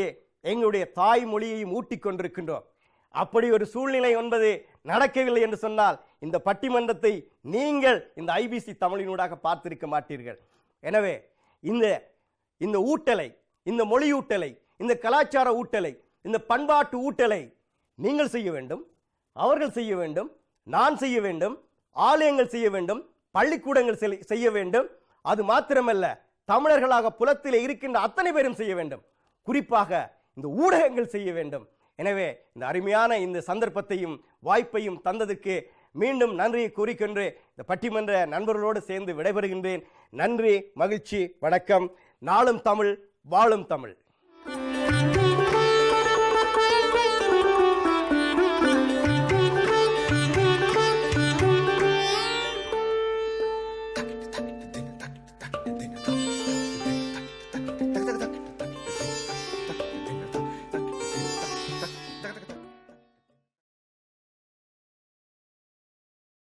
எங்களுடைய தாய்மொழியையும் ஊட்டிக் கொண்டிருக்கின்றோம். அப்படி ஒரு சூழ்நிலை என்பது நடக்கவில்லை என்று சொன்னால் இந்த பட்டிமன்றத்தை நீங்கள் இந்த ஐபிசி தமிழினூடாக பார்த்திருக்க மாட்டீர்கள். எனவே இந்த ஊட்டலை, இந்த மொழி ஊட்டலை, இந்த கலாச்சார ஊட்டலை, இந்த பண்பாட்டு ஊட்டலை நீங்கள் செய்ய வேண்டும், அவர்கள் செய்ய வேண்டும், நான் செய்ய வேண்டும், ஆலயங்கள் செய்ய வேண்டும், பள்ளிக்கூடங்கள் செய்ய வேண்டும். அது மாத்திரமல்ல, தமிழர்களாக புலத்திலே இருக்கின்ற அத்தனை பேரும் செய்ய வேண்டும். குறிப்பாக இந்த ஊடகங்கள் செய்ய வேண்டும். எனவே இந்த அருமையான இந்த சந்தர்ப்பத்தையும் வாய்ப்பையும் தந்ததற்கு மீண்டும் நன்றியை கூறிக்கொண்டு இந்த பட்டிமன்ற நண்பர்களோடு சேர்ந்து விடைபெறுகின்றேன். நன்றி, மகிழ்ச்சி, வணக்கம். நாளும் தமிழ், வாழும் தமிழ்.